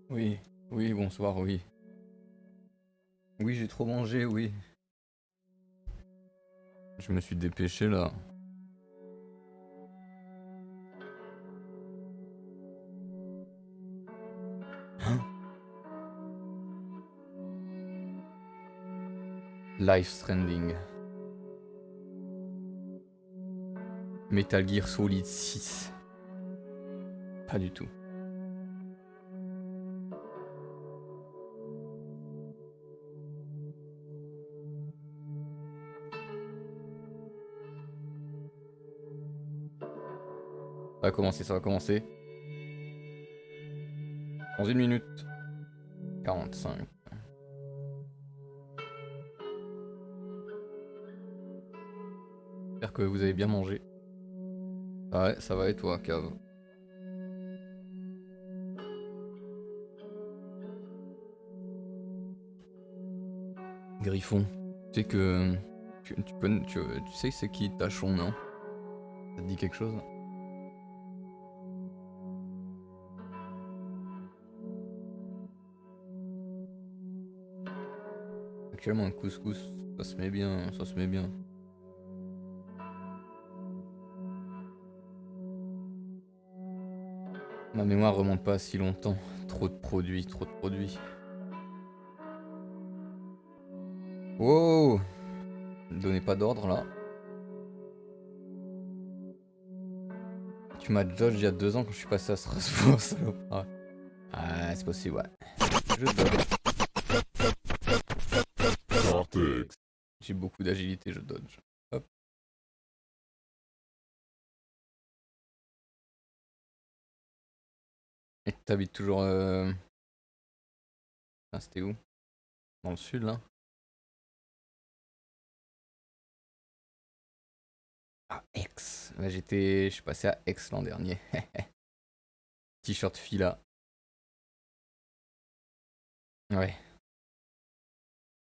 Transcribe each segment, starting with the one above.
Oui, oui, bonsoir, oui. Oui, j'ai trop mangé, oui. Je me suis dépêché là. Hein? Life Stranding. Metal Gear Solid 6. Pas du tout. Ça va commencer, ça va commencer. Dans 1 minute 45. J'espère que vous avez bien mangé. Ouais, ça va et toi, cave? Griffon. Tu sais que... Tu sais c'est qui Tachon, non? Ça te dit quelque chose? Actuellement un couscous, ça se met bien, ça se met bien. Ma mémoire remonte pas à si longtemps. Trop de produits, trop de produits. Wow! Donnez pas d'ordre là. Tu m'as judge il y a 2 ans quand je suis passé à Strasbourg, salopard. Ah, c'est possible, ouais. Je dodge. J'ai beaucoup d'agilité, je dodge. Hop. Et t'habites toujours... Ah, c'était où? Dans le sud, là? Ah, Aix. Ouais, je suis passé à Aix l'an dernier. T-shirt fila. Ouais.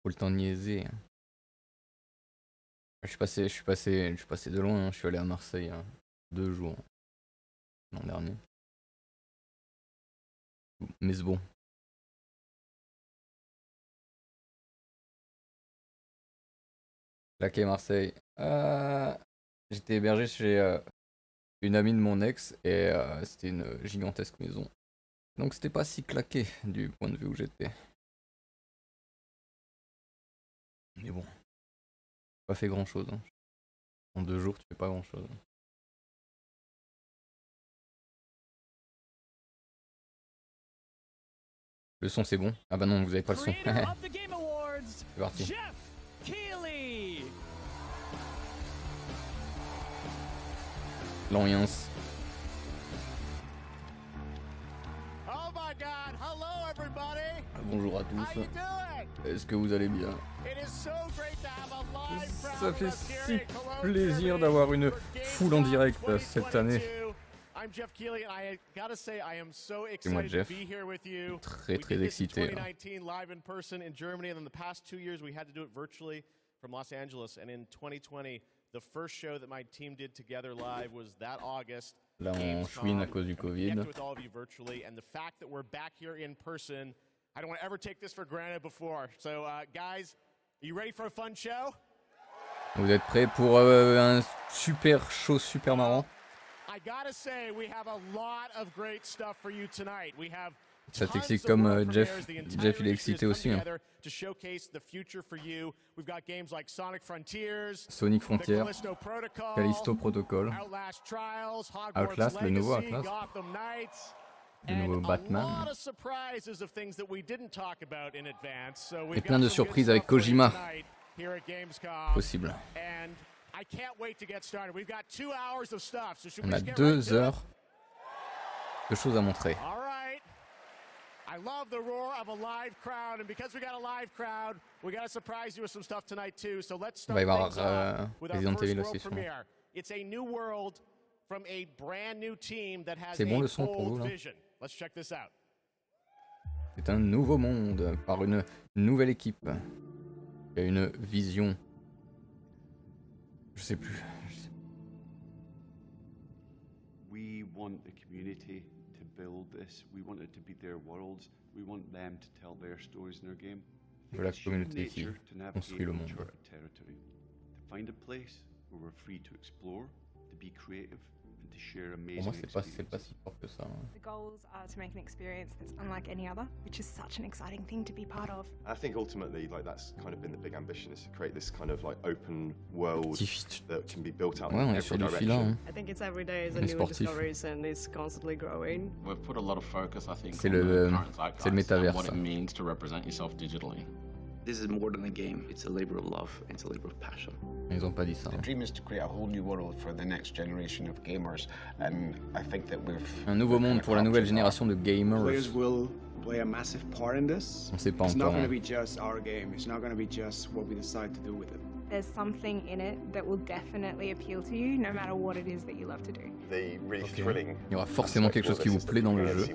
Faut le temps de niaiser, hein. Je suis passé de loin, hein. Je suis allé à Marseille, hein, 2 jours l'an dernier. Mais c'est bon. Claqué Marseille. J'étais hébergé chez une amie de mon ex et c'était une gigantesque maison. Donc c'était pas si claqué du point de vue où j'étais. Mais bon, pas fait grand chose, hein. En 2 jours, tu fais pas grand chose. Le son c'est bon? Ah bah non, vous avez pas le son. C'est parti. L'ambiance. Bonjour à tous. Est-ce que vous allez bien? Ça fait si plaisir d'avoir une foule en direct cette année. C'est moi Jeff. Très très excité. Là on chouine à cause du Covid. I don't want to ever take this for granted before. So, guys, are you ready for a fun show? Vous êtes prêts pour un super show super marrant? I gotta say, we have a lot of great stuff for you tonight. We have ça t'excite comme Jeff. Jeff il est excité aussi. Hein. Sonic Frontier, Callisto Protocol, Outlast, le nouveau Outlast. Le nouveau Batman. Et plein de surprises avec Kojima. Possible. On a 2 heures de choses à montrer. I love the roar of a live crowd, and because we got a live crowd, we got to surprise you with some stuff tonight too. So let's start things off with our first world premiere. It's a new world from a brand new team that has a bold vision. Let's check this out. C'est un nouveau monde par une nouvelle équipe. Il y a une vision. Je sais plus. We want the community to build this. We want it to be their worlds. We want them to tell their stories in their game. La communauté qui construit le monde. Territory, to find a place where we're free to explore, to be creative, and to share amazing experiences. Pour moi, c'est pas si fort que ça. The goals are to make an experience that's unlike any other, which is such an exciting thing to be part of. I think ultimately, like that's kind of been the big ambition, is to create this kind of like open world that can be built out in every direction. I think it's every day is a new discoveries and it's constantly growing. We've put a lot of focus, I think, c'est le métaverse. What it means to represent yourself digitally. This is more than a game. It's a labor of love. It's a labor of passion. Ils ont pas dit ça. The dream is to create a whole new world for the next generation of gamers, and I think that we've. Un nouveau monde pour la nouvelle génération de gamers. Players will play a massive part in this. On sait pas encore. It's not going to be hein. just our game. It's not going to be just what we decide to do with it. There's something in it that will definitely appeal to you, no matter what it is that you love to do. The really thrilling. Il y aura forcément quelque chose qui vous plaît dans le jeu,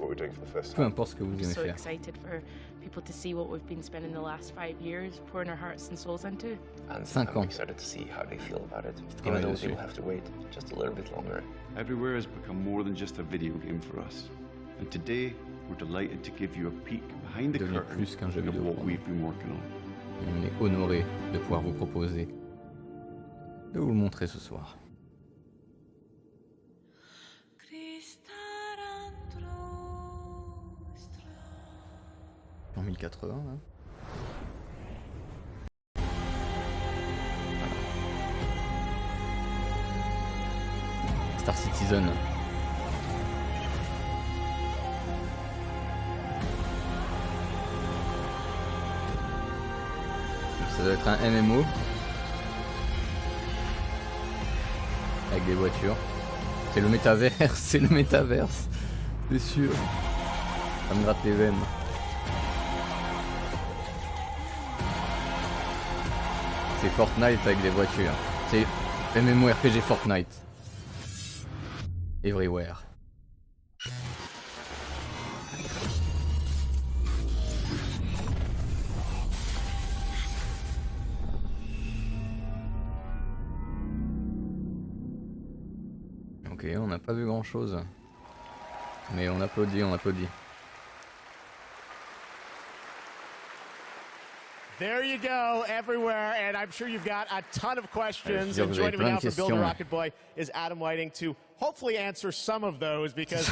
peu importe ce que vous aimez so faire. Excited for people to see what we've been spending the last 5 years pouring our hearts and souls into. And 5 I'm ans. excited to see how they feel about it, even though they will have to wait just a little bit longer. Everywhere has become more than just a video game for us. And today, we're delighted to give you a peek behind the curtain plus qu'un jeu of vidéo. what we've been working on. On est honoré de pouvoir vous proposer de vous le montrer ce soir. En 1080, hein. Star Citizen. Ça doit être un MMO avec des voitures. C'est le métaverse, c'est le métaverse, c'est sûr. Ça me gratte les veines. C'est Fortnite avec des voitures. C'est MMORPG Fortnite. Everywhere. Ok, on n'a pas vu grand chose. Mais on applaudit, on applaudit. There you go, everywhere, and I'm sure you've got a ton of questions. And joining me now from Build a Rocket Boy is Adam Whiting to hopefully answer some of those because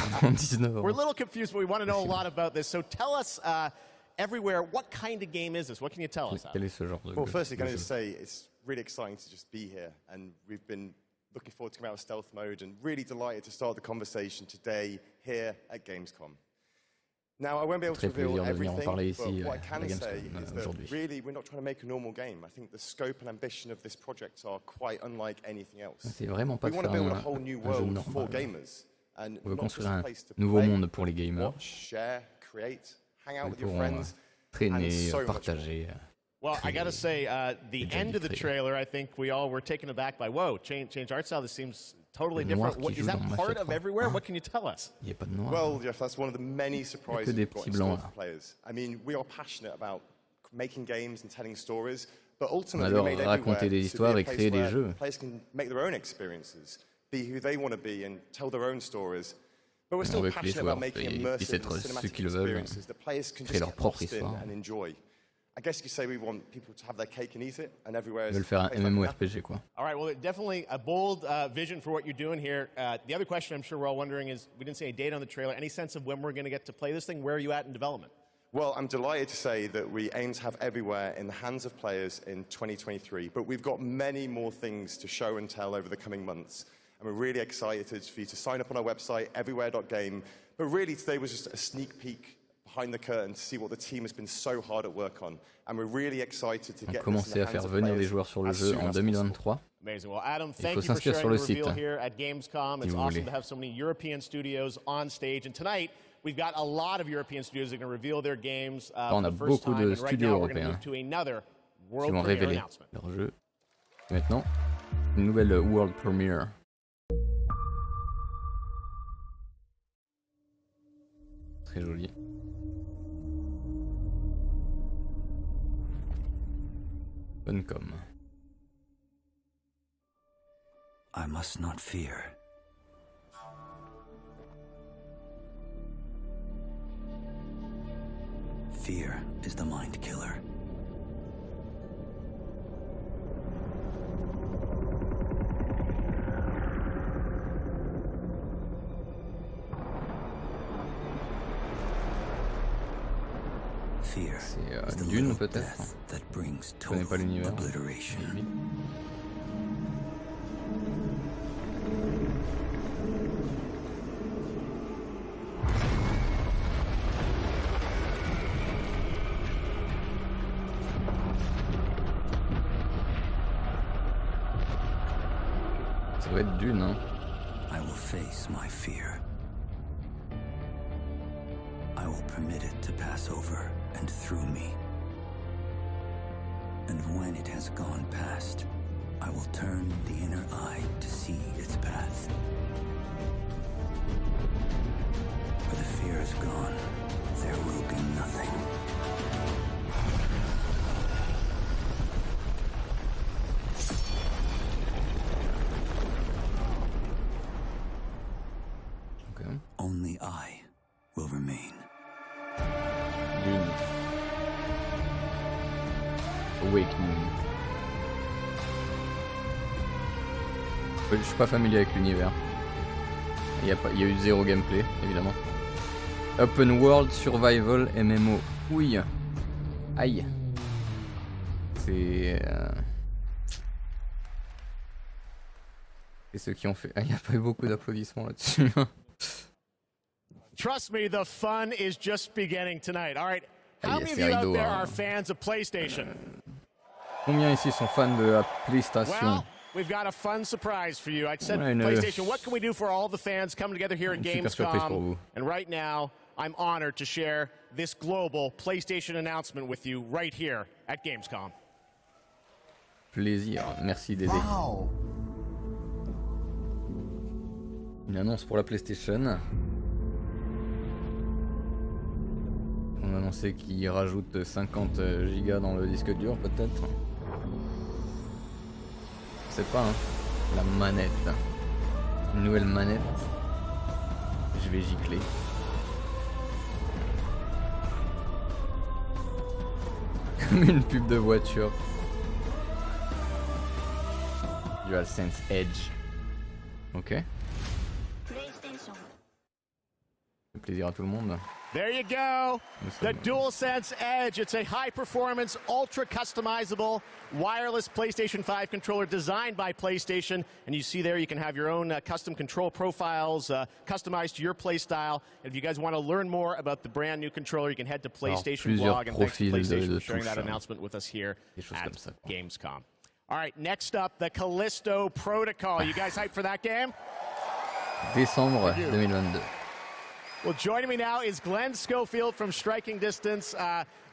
we're a little confused, but we want to know a lot about this. So tell us, everywhere, what kind of game is this? What can you tell us? Well, firstly, can I just say it's really exciting to just be here, and we've been looking forward to coming out of stealth mode and really delighted to start the conversation today here at Gamescom. Now, I won't be able to reveal everything, but what I can say is that really we're not trying to make a normal game. I think the scope and ambition of this project are quite unlike anything else. C'est vraiment pas We want to build a whole new world for gamers, and on veut not just construire a un place to nouveau play, monde pour les gamers. watch, share, create, hang out with your Pour friends, and traîner, so much more. partager. Well, I gotta say, the end of the trailer, I think we all were taken aback by, whoa, change art style, this seems totally different. Is that part of everywhere? What can you tell us? Il y a pas de noir. Well, Jeff, that's one of the many surprises we've got in store for players. I mean, we are passionate about making games and telling stories, but ultimately we made raconter des histoires et créer des jeux. Players can make their own experiences, be who they want to be, and tell their own stories. But we're still passionate about making immersive and cinematic experiences that players can just get lost in and enjoy. I guess you could say we want people to have their cake and eat it, and everywhere is. Ils veulent faire un MMORPG, quoi. All right, well, definitely a bold vision for what you're doing here. The other question I'm sure we're all wondering is, we didn't see any date on the trailer. Any sense of when we're going to get to play this thing? Where are you at in development? Well, I'm delighted to say that we aim to have everywhere in the hands of players in 2023, but we've got many more things to show and tell over the coming months. And we're really excited for you to sign up on our website, everywhere.game. But really, today was just a sneak peek behind the curtain to see what the team has been so hard at work on, and we're really excited to get commencer à faire venir des joueurs sur le jeu en 2023. Amazing. Well, Adam, Il thank faut you for s'inscrire sharing sur le the reveal site. here at Gamescom. It's awesome to have so many European studios on stage, and tonight we've got a lot of European studios that are going to reveal their games On a for the first beaucoup time. de And right studios now, we're going to européens move to another qui world vont premiere révéler announcement. leur jeu. Et maintenant, une nouvelle World Premiere. Très joli. Funcom. I must not fear. Fear is the mind killer. Fear is the Dune little peut-être. death that brings Je connais pas total l'univers. obliteration. Ça doit être Dune, hein. I will face my fear. I will permit it to pass over and through me. And when it has gone past, I will turn the inner eye to see its path. Where the fear is gone, there will be nothing. Okay. Only I will remain. Dune. Awakening. Je suis pas familier avec l'univers. Il y a eu zéro gameplay, évidemment. Open World Survival MMO. Oui. Aïe. C'est ceux qui ont fait. Il n'y a pas eu beaucoup d'applaudissements là-dessus. Trust me, the fun is just beginning tonight. All right. How Yes, many of you out rideau, there hein. are fans of PlayStation? Combien ici sont fans de la PlayStation? Well, we've got a fun surprise for you. I said Ouais, PlayStation, what can we do for all the fans coming together here at Une super surprise pour Gamescom? vous. And right now, I'm honored to share this global PlayStation announcement with you right here at Gamescom. Plaisir, merci d'aider. Wow. Une annonce pour la PlayStation. On a annoncé qu'ils rajoutent 50 Go dans le disque dur peut-être. Je sais pas, hein. La manette. Une nouvelle manette. Je vais gicler. Comme une pub de voiture. DualSense Edge. Ok. Le plaisir à tout le monde. There you go. The DualSense Edge. It's a high-performance, ultra-customizable, wireless PlayStation 5 controller designed by PlayStation. And you see there you can have your own custom control profiles customized to your play style. And if you guys want to learn more about the brand new controller, you can head to PlayStation blog. And thanks to PlayStation for sharing that announcement with us here at Gamescom. All right, next up, the Callisto Protocol. You guys hyped for that game? Décembre 2022. Well, joining me now is Glenn Schofield from Striking Distance.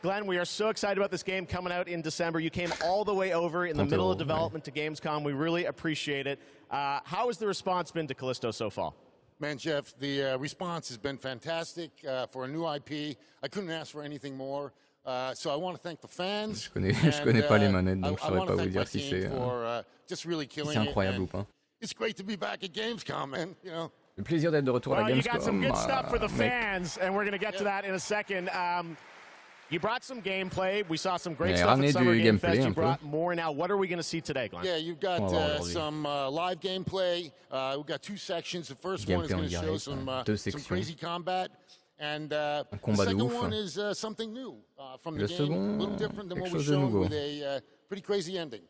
Glenn, we are so excited about this game coming out in December. You came all the way over in the middle of development to Gamescom. We really appreciate it. How has the response been to Callisto so far? Man, Jeff, the response has been fantastic for a new IP. I couldn't ask for anything more. So I want to thank the fans. Je connais pas les manettes, donc je saurais pas vous dire si c'est incroyable ou pas. It's great to be back at Gamescom, man. You know. Le plaisir d'être de retour à la You got some Gamescom. good stuff for the fans, and we're going to get to that in a second. You brought some gameplay. We saw some great stuff at Summer Game Fest. You brought more now. What are we going to see today, Glenn? Yeah, you've got some live gameplay. We've got two sections. The first one is going to show some crazy combat. And the second one is something new from the game, a little different than what we've shown with a pretty crazy ending.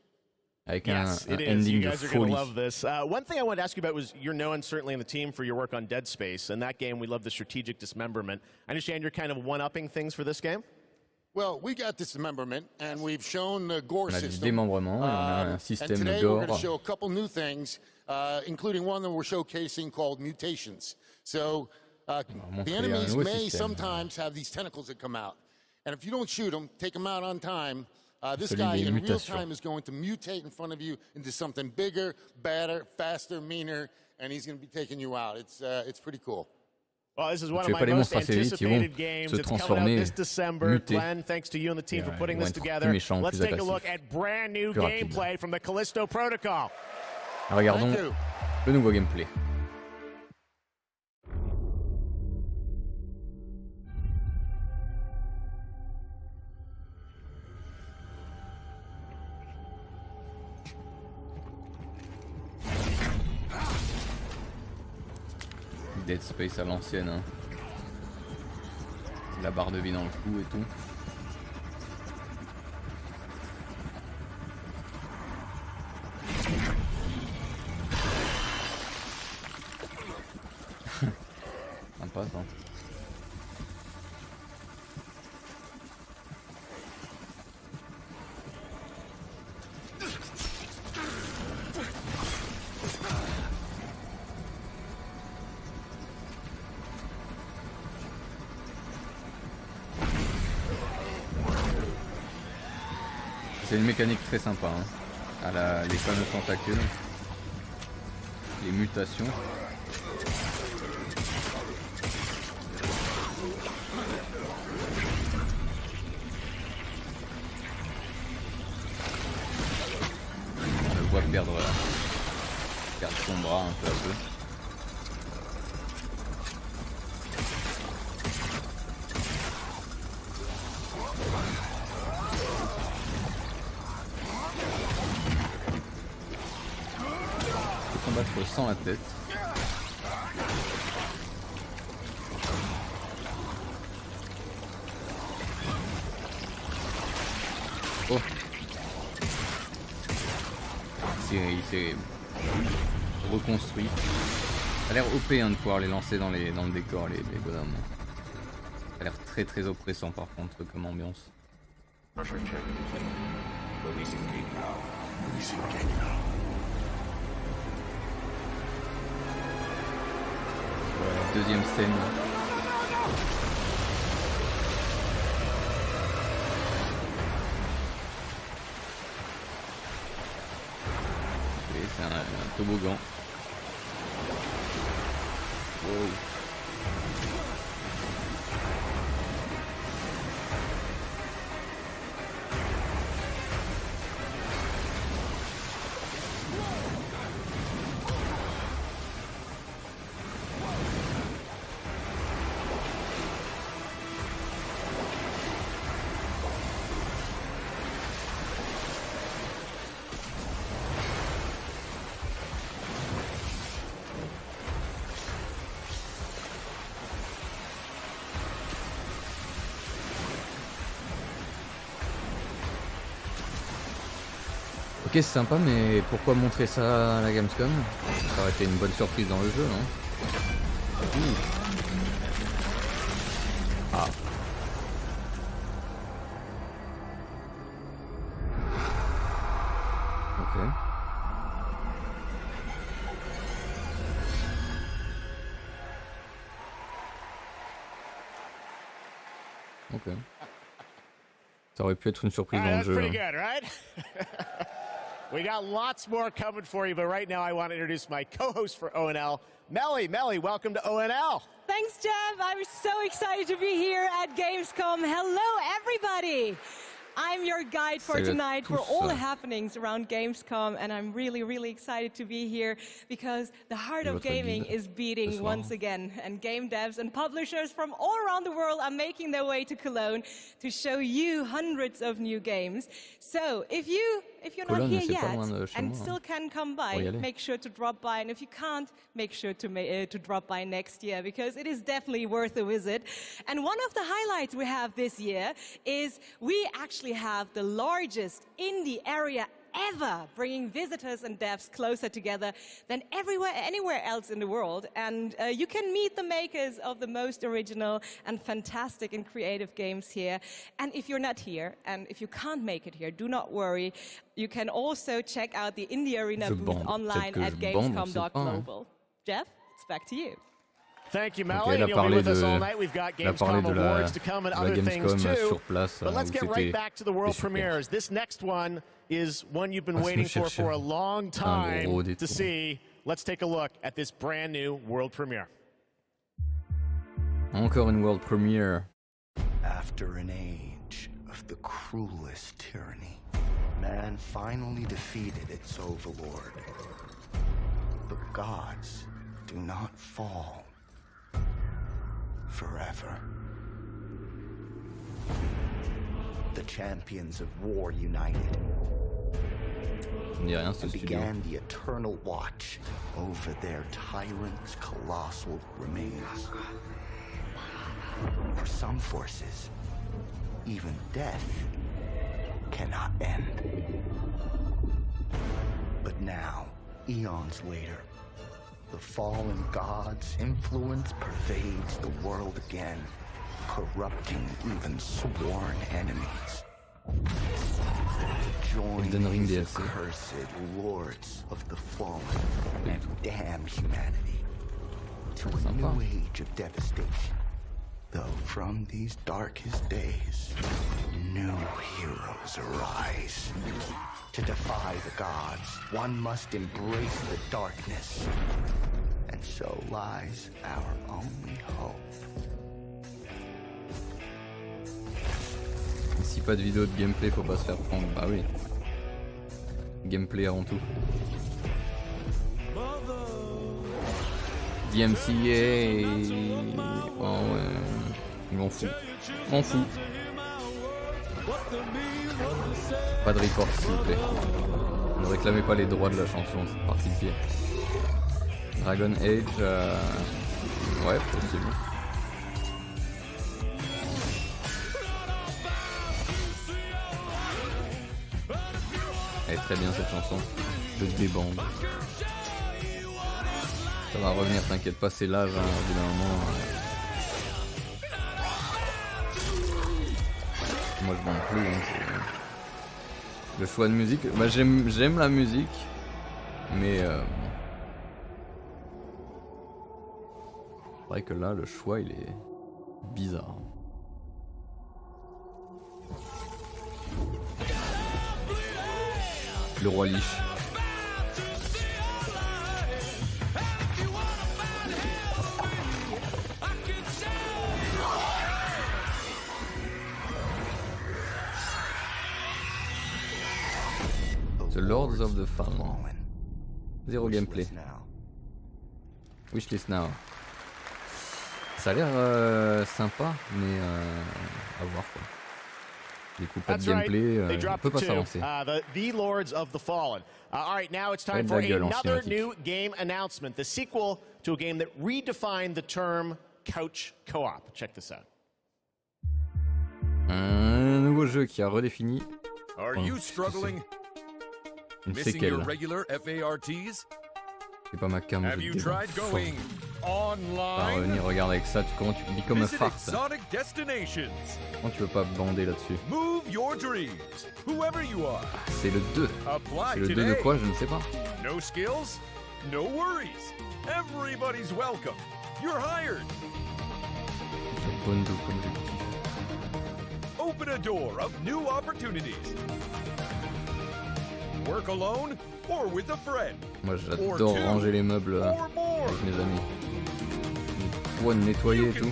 Yes, it is. You guys are going to love this. One thing I wanted to ask you about was you're known certainly in the team for your work on Dead Space. And that game, we love the strategic dismemberment. I understand you're kind of one-upping things for this game? Well, we got dismemberment, and we've shown the gore system. Démembrement, et on a un système and today de gore. we're going to show a couple new things, including one that we're showcasing called mutations. So the enemies may sometimes have these tentacles that come out. And if you don't shoot them, take them out on time, this guy in real time is going to mutate in front of you into something bigger, badder, faster, meaner, and he's going to be taking you out. It's pretty cool. Well, this is one of my most anticipated games. It's coming out this December. Glenn, thanks to you and the team for putting this together. Let's take a look at brand new gameplay from the Callisto Protocol. Regardons le nouveau gameplay. Dead Space à l'ancienne. Hein. La barre de vie dans le cou et tout. Sympa ça. C'est une mécanique très sympa, hein. Les fameux tentacules, les mutations. On le voit perdre son bras un peu à peu. Combattre sans la tête. Oh, il s'est reconstruit. Ça a l'air OP hein, de pouvoir les lancer dans le décor les bonhommes. Ça a l'air très oppressant par contre comme ambiance. Deuxième scène. Et c'est un toboggan. Wow. Ok, c'est sympa, mais pourquoi montrer ça à la Gamescom? Ça aurait été une bonne surprise dans le jeu, non? Ah. Ok. Ok. Ça aurait pu être une surprise dans le jeu. We got lots more coming for you, but right now I want to introduce my co-host for ONL, Melly. Melly, welcome to ONL. Thanks, Jeff. I'm so excited to be here at Gamescom. Hello, everybody. I'm your guide for tonight for all the happenings around Gamescom, and I'm really excited to be here because the heart of gaming is beating once again, and game devs and publishers from all around the world are making their way to Cologne to show you hundreds of new games. So if you're not here yet and still can come by, make sure to drop by, and if you can't, make sure to drop by next year because it is definitely worth a visit. And one of the highlights we have this year is we actually have the largest indie area ever, bringing visitors and devs closer together than anywhere else in the world. And you can meet the makers of the most original and fantastic and creative games here. And if you're not here, and if you can't make it here, do not worry. You can also check out the Indie Arena booth online at gamescom.global. Jeff, it's back to you. Thank you, Melly. And you'll be with us all night. We've got Gamescom awards to come and other things too. But let's get right back to the world premieres. This next one is one you've been waiting for a long time to see. Let's take a look at this brand new world premiere. Encore une world premiere. After an age of the cruelest tyranny, man finally defeated its overlord. The gods do not fall forever. The champions of war united. Ça me dit rien ce studio. Began the eternal watch over their tyrant's colossal remains. For some forces, even death cannot end. But now, eons later, the fallen god's influence pervades the world again, corrupting even sworn enemies. Join these accursed lords of the fallen and damn humanity to a new age of devastation. Though from these darkest days, new heroes arise. To defy the gods, one must embrace the darkness. And so lies our only hope. Si pas de vidéo de gameplay, faut pas se faire prendre. Bah oui. Gameplay avant tout. DMCA. Oh ouais. Je m'en fous. M'en fous. Pas de report s'il vous plaît. Ne réclamez pas les droits de la chanson, c'est par pitié. Dragon Age. Ouais, possible. Elle est très bien cette chanson. Je débande. Ça va revenir, t'inquiète pas, c'est l'âge, hein, au bout d'un moment. Moi je bande plus. Hein, le choix de musique, bah, j'aime la musique, mais c'est vrai que là le choix il est bizarre. Le roi Lich. The Lords of the Fallen. Zéro gameplay. Wishlist now. Ça a l'air sympa, mais à voir quoi. Du coup, pas de gameplay, on peut pas s'avancer. The Lords of the Fallen. All right, now it's time for another new game announcement. The sequel to a game that redefined the term couch co-op. Check this out. Un nouveau jeu qui a redéfini. Are you struggling? Missing your regular FARTs? C'est pas ma cam. Have you tried going online? Pas revenir, regarde avec ça, comment tu become a fart. Comment tu veux pas bander là-dessus? Move your dreams, whoever you are. C'est le 2. C'est le 2 de quoi, je ne sais pas. No skills? No worries. Everybody's welcome. You're hired. Open a door of new opportunities. Work alone or with a friend. Moi j'adore ranger les meubles avec mes amis. Pour nettoyer et tout.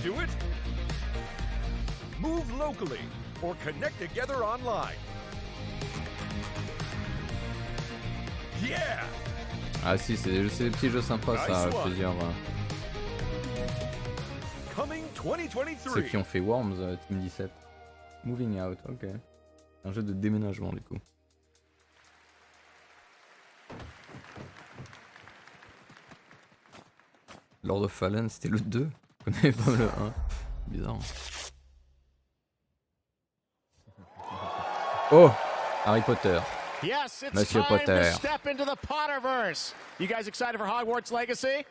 Move locally or connect together online. Yeah. Ah si, c'est des petits jeux sympas ça, plusieurs. Ceux qui ont fait Worms, Team 17. Moving Out, ok. Un jeu de déménagement du coup. Lord of Fallen, c'était le 2. Je connais pas le 1. Bizarre. Oh, Harry Potter. Yes, it's Monsieur time Potter. to step into the Potterverse. You guys excited for Hogwarts Legacy?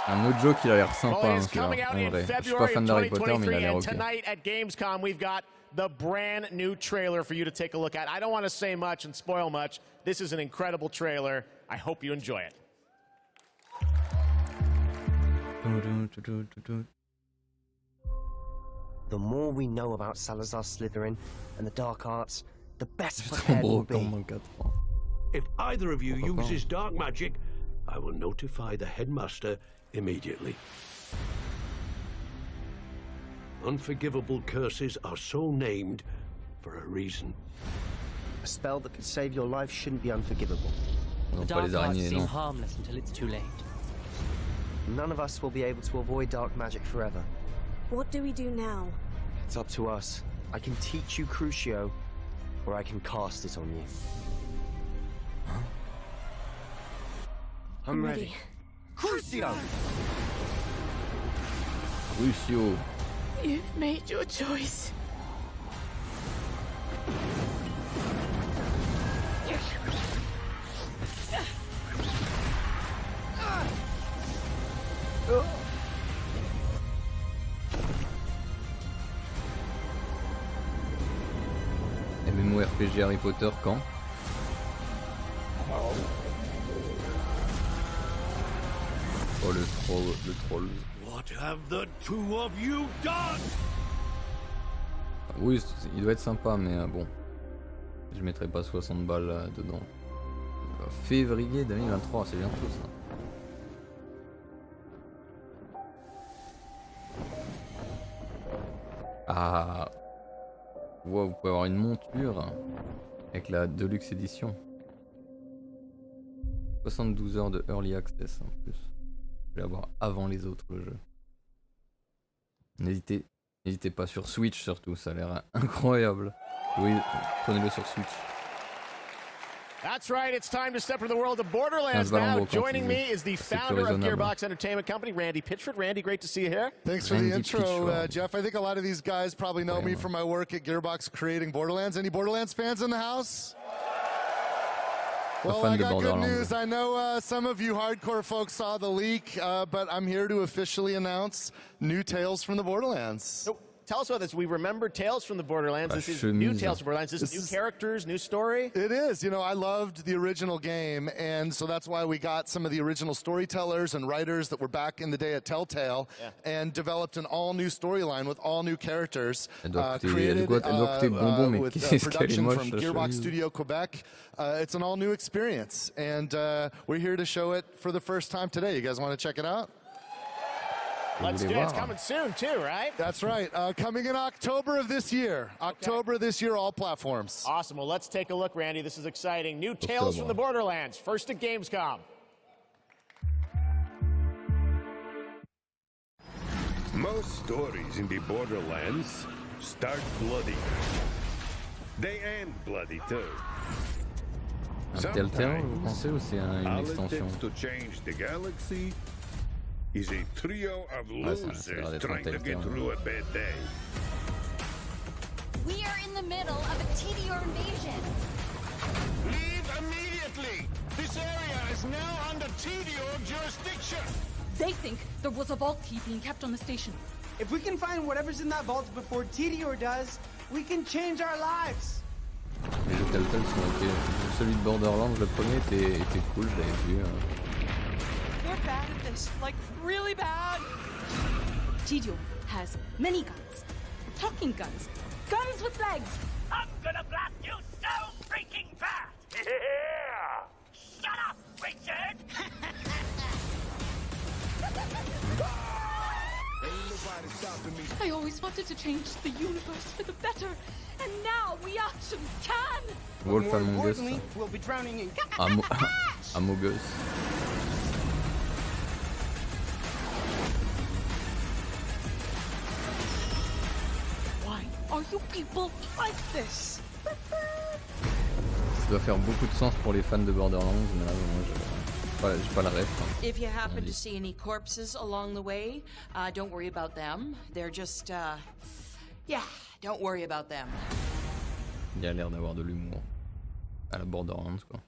Un autre jeu qui a l'air sympa, Well, hein, it's coming out in je suis pas February fan of d'Harry Potter, mais il a 2023, l'air and ok. tonight at Gamescom, we've got the brand new trailer for you to take a look at. I don't want to say much and spoil much. This is an incredible trailer. I hope you enjoy it. The more we know about Salazar Slytherin and the dark arts, the better prepared we'll be. If either of you uses dark magic, I will notify the headmaster immediately. Unforgivable curses are so named for a reason. A spell that could save your life shouldn't be unforgivable. The dark arts seem harmless until it's too late. None of us will be able to avoid dark magic forever. What do we do now? It's up to us. I can teach you Crucio, or I can cast it on you. 'Cause the dark arts seem harmless until it's too late. What do we do now? I can teach you Crucio, or I can cast it on you. 'Cause the dark arts seem harmless until it's too late. 'Cause the dark arts seem harmless until it's too late. It's up to us. I can teach you Crucio, or I can cast it on you. I'm ready. Crucio! Crucio. You've made your choice. MMORPG Harry Potter quand? Oh le troll. What have the two of you done? Oui, il doit être sympa, mais bon, je mettrai pas 60 balles dedans. Février 2023, c'est bientôt ça. Ah, wow, vous pouvez avoir une monture avec la Deluxe Edition. 72 heures de Early Access en plus. Je vais l'avoir avant les autres le jeu. N'hésitez pas sur Switch surtout, ça a l'air incroyable. Oui, prenez-le sur Switch. That's right, it's time to step into the world of Borderlands now. Joining me is the founder of Gearbox Entertainment Company, Randy Pitchford. Randy, great to see you here. Thanks for the intro, Jeff. I think a lot of these guys probably know me from my work at Gearbox creating Borderlands. Any Borderlands fans in the house? Well, I got good news. I know some of you hardcore folks saw the leak, but I'm here to officially announce new Tales from the Borderlands. So, tell us about this. We remember Tales from the Borderlands. This is new Tales from Borderlands. This is new characters, new story. It is. You know, I loved the original game, and so that's why we got some of the original storytellers and writers that were back in the day at Telltale and developed an all-new storyline with all new characters created with production from Gearbox Studio Quebec. It's an all-new experience, and we're here to show it for the first time today. You guys want to check it out? Let's do it. It's coming soon, too, right? That's right. Coming in October of this year. October this year, all platforms. Awesome. Well, let's take a look, Randy. This is exciting. New Tales from the Borderlands. First at Gamescom. Most stories in the Borderlands start bloody. They end bloody, too. Un Telltale, vous pensez, ou c'est une extension? To change the galaxy is a trio of losers trying to get through a bad day. We are in the middle of a TDR invasion. Leave immediately! This area is now under TDR jurisdiction! They think there was a vault key being kept on the station. If we can find whatever's in that vault before TDR does, we can change our lives. Les jeux Telltale sont ok. Celui de Borderlands, le premier était cool, je l'avais vu. They're bad at this, like really bad. Tidio has many guns, talking guns, guns with legs. I'm gonna blast you so freaking fast! Yeah! Shut up, Richard! I always wanted to change the universe for the better, and now we actually can! Wolf Among Us. We'll be drowning in Among Us. Why are you people like this? Ça doit faire beaucoup de sens pour les fans de Borderlands, mais là, moi, j'ai pas la ref. If you happen to see any corpses along the way, don't worry about them. They're just, yeah, don't worry about them. Il a l'air d'avoir de l'humour. À la Borderlands, quoi.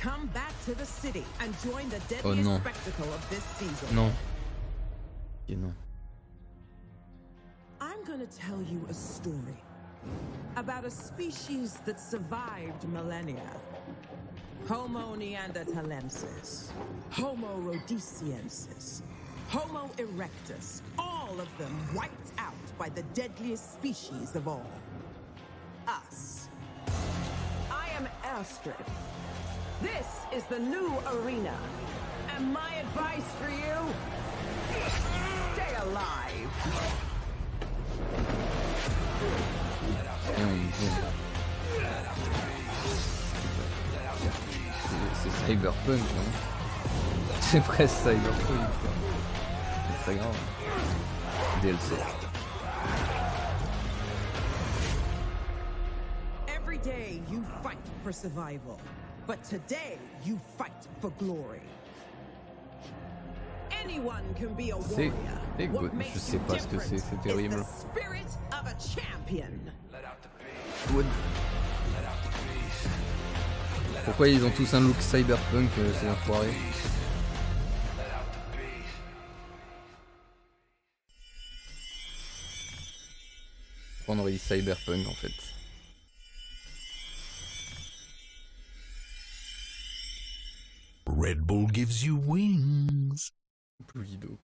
Come back to the city and join the deadliest spectacle of this season. Non. Et non. I'm gonna tell you a story about a species that survived millennia. Homo neanderthalensis, Homo rhodesiensis, Homo erectus, all of them wiped out by the deadliest species of all. Us. I am Astrid. This is the new arena. And my advice for you, stay alive. C'est Cyberpunk, non? C'est presque Cyberpunk. C'est très grave. DLC. Every day you fight for survival. but today you fight for glory. Anyone can be a warrior. What Je makes sais you pas ce que different c'est is terrible. the spirit of a champion. Good. Pourquoi ils ont tous un look cyberpunk, ces enfoirés? On aurait dit cyberpunk en fait. Red Bull gives you wings. Poulido.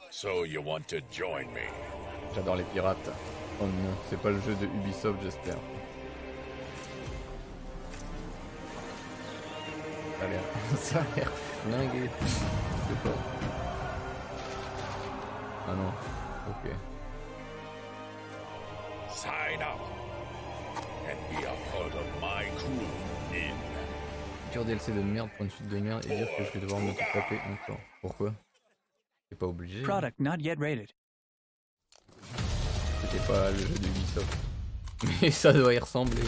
So you want to join me? J'adore les pirates. Oh non, c'est pas le jeu de Ubisoft, j'espère. Ça a l'air flingué. Je sais pas. Ah non, ok. Sign up and be a part of my crew in. Pur DLC de merde pour une suite de merde et dire que je vais devoir me tout taper encore. Pourquoi? C'est pas obligé. Product not yet rated. C'était pas le jeu de Ubisoft. Mais ça doit y ressembler.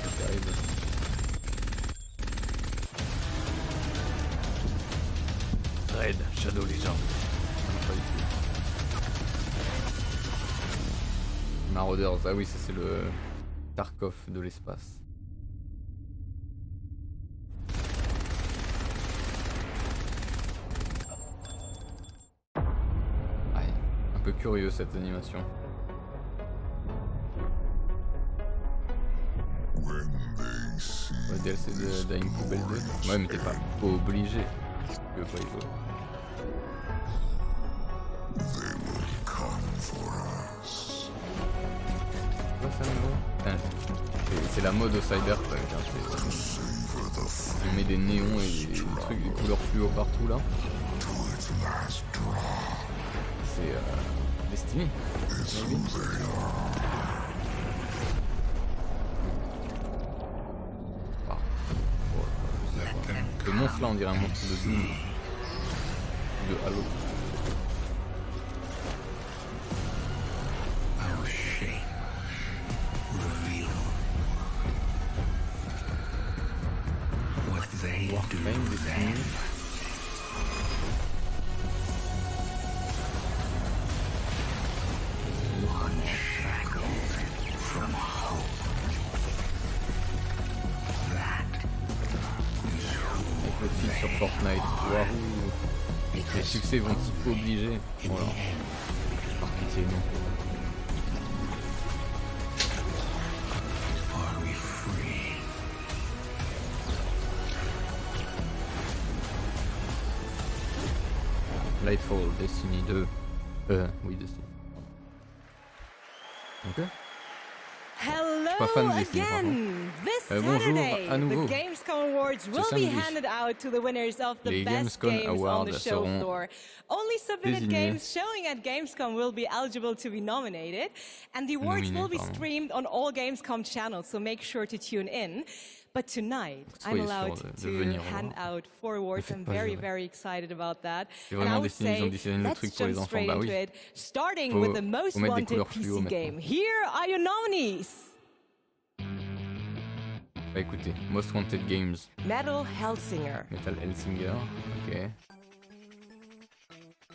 C'est terrible. Red Shadow Legends. Pas du tout. Marauders, ah oui, ça c'est le Tarkov de l'espace. Ouais, un peu curieux cette animation. Ouais, DLC de Dying Poubelle 2. Ouais, mais t'es pas obligé. Tu veux pas y jouer. C'est la mode au cyberpunk. Hein, tu mets des néons et des trucs, des couleurs fluo partout là. C'est Destiny. Le monstre là on dirait un monstre de Doom. De Halo. Warframe, Destiny. Avec le titre sur Fortnite. Waouh. Les succès vont obliger. Voilà. Par pitié, non. Lightfall, Destiny 2. Oui, Destiny. Ok. Hello again! This Saturday, the Gamescom Awards will be handed out to the winners of the best games on the show floor. Only submitted games showing at Gamescom will be eligible to be nominated, and the awards will be streamed on all Gamescom channels, so make sure to tune in. But tonight, I'm allowed to hand out 4 awards. I'm very, very excited about that. And I would say, let's jump straight into it, starting with the most wanted PC game. Here are your nominees. Bah écoutez, Most Wanted Games. Metal Hellsinger. Metal Hellsinger, ok.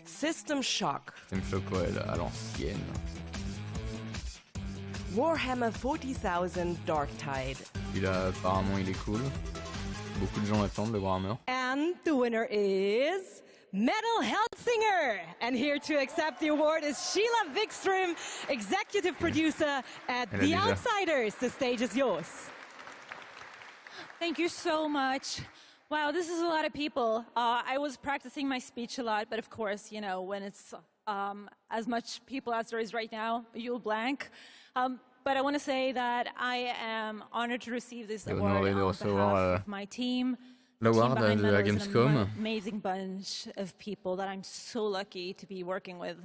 System Shock. System Shock, ouais, à l'ancienne. Warhammer 40,000 Darktide. Celui-là, apparemment, il est cool. Beaucoup de gens attendent le Warhammer. And the winner is Metal Hellsinger. And here to accept the award is Sheila Wikström, executive producer at The Outsiders. The stage is yours. Thank you so much. Wow, this is a lot of people. I was practicing my speech a lot, but of course, you know, when it's as much people as there is right now, you'll blank. But I want to say that I am honored to receive this award on behalf of my team. L'award de la Gamescom. An amazing bunch of people that I'm so lucky to be working with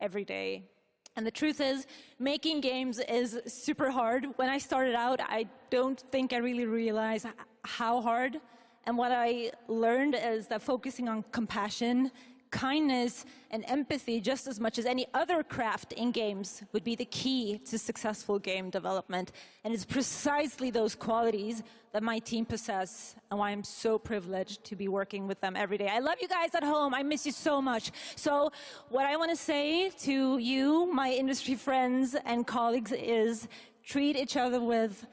every day. And the truth is, making games is super hard. When I started out, I don't think I really realized how hard. And what I learned is that focusing on compassion, kindness and empathy, just as much as any other craft in games, would be the key to successful game development. And it's precisely those qualities that my team possess, and why I'm so privileged to be working with them every day. I love you guys at home. I miss you so much. So what I want to say to you, my industry friends and colleagues, is treat each other with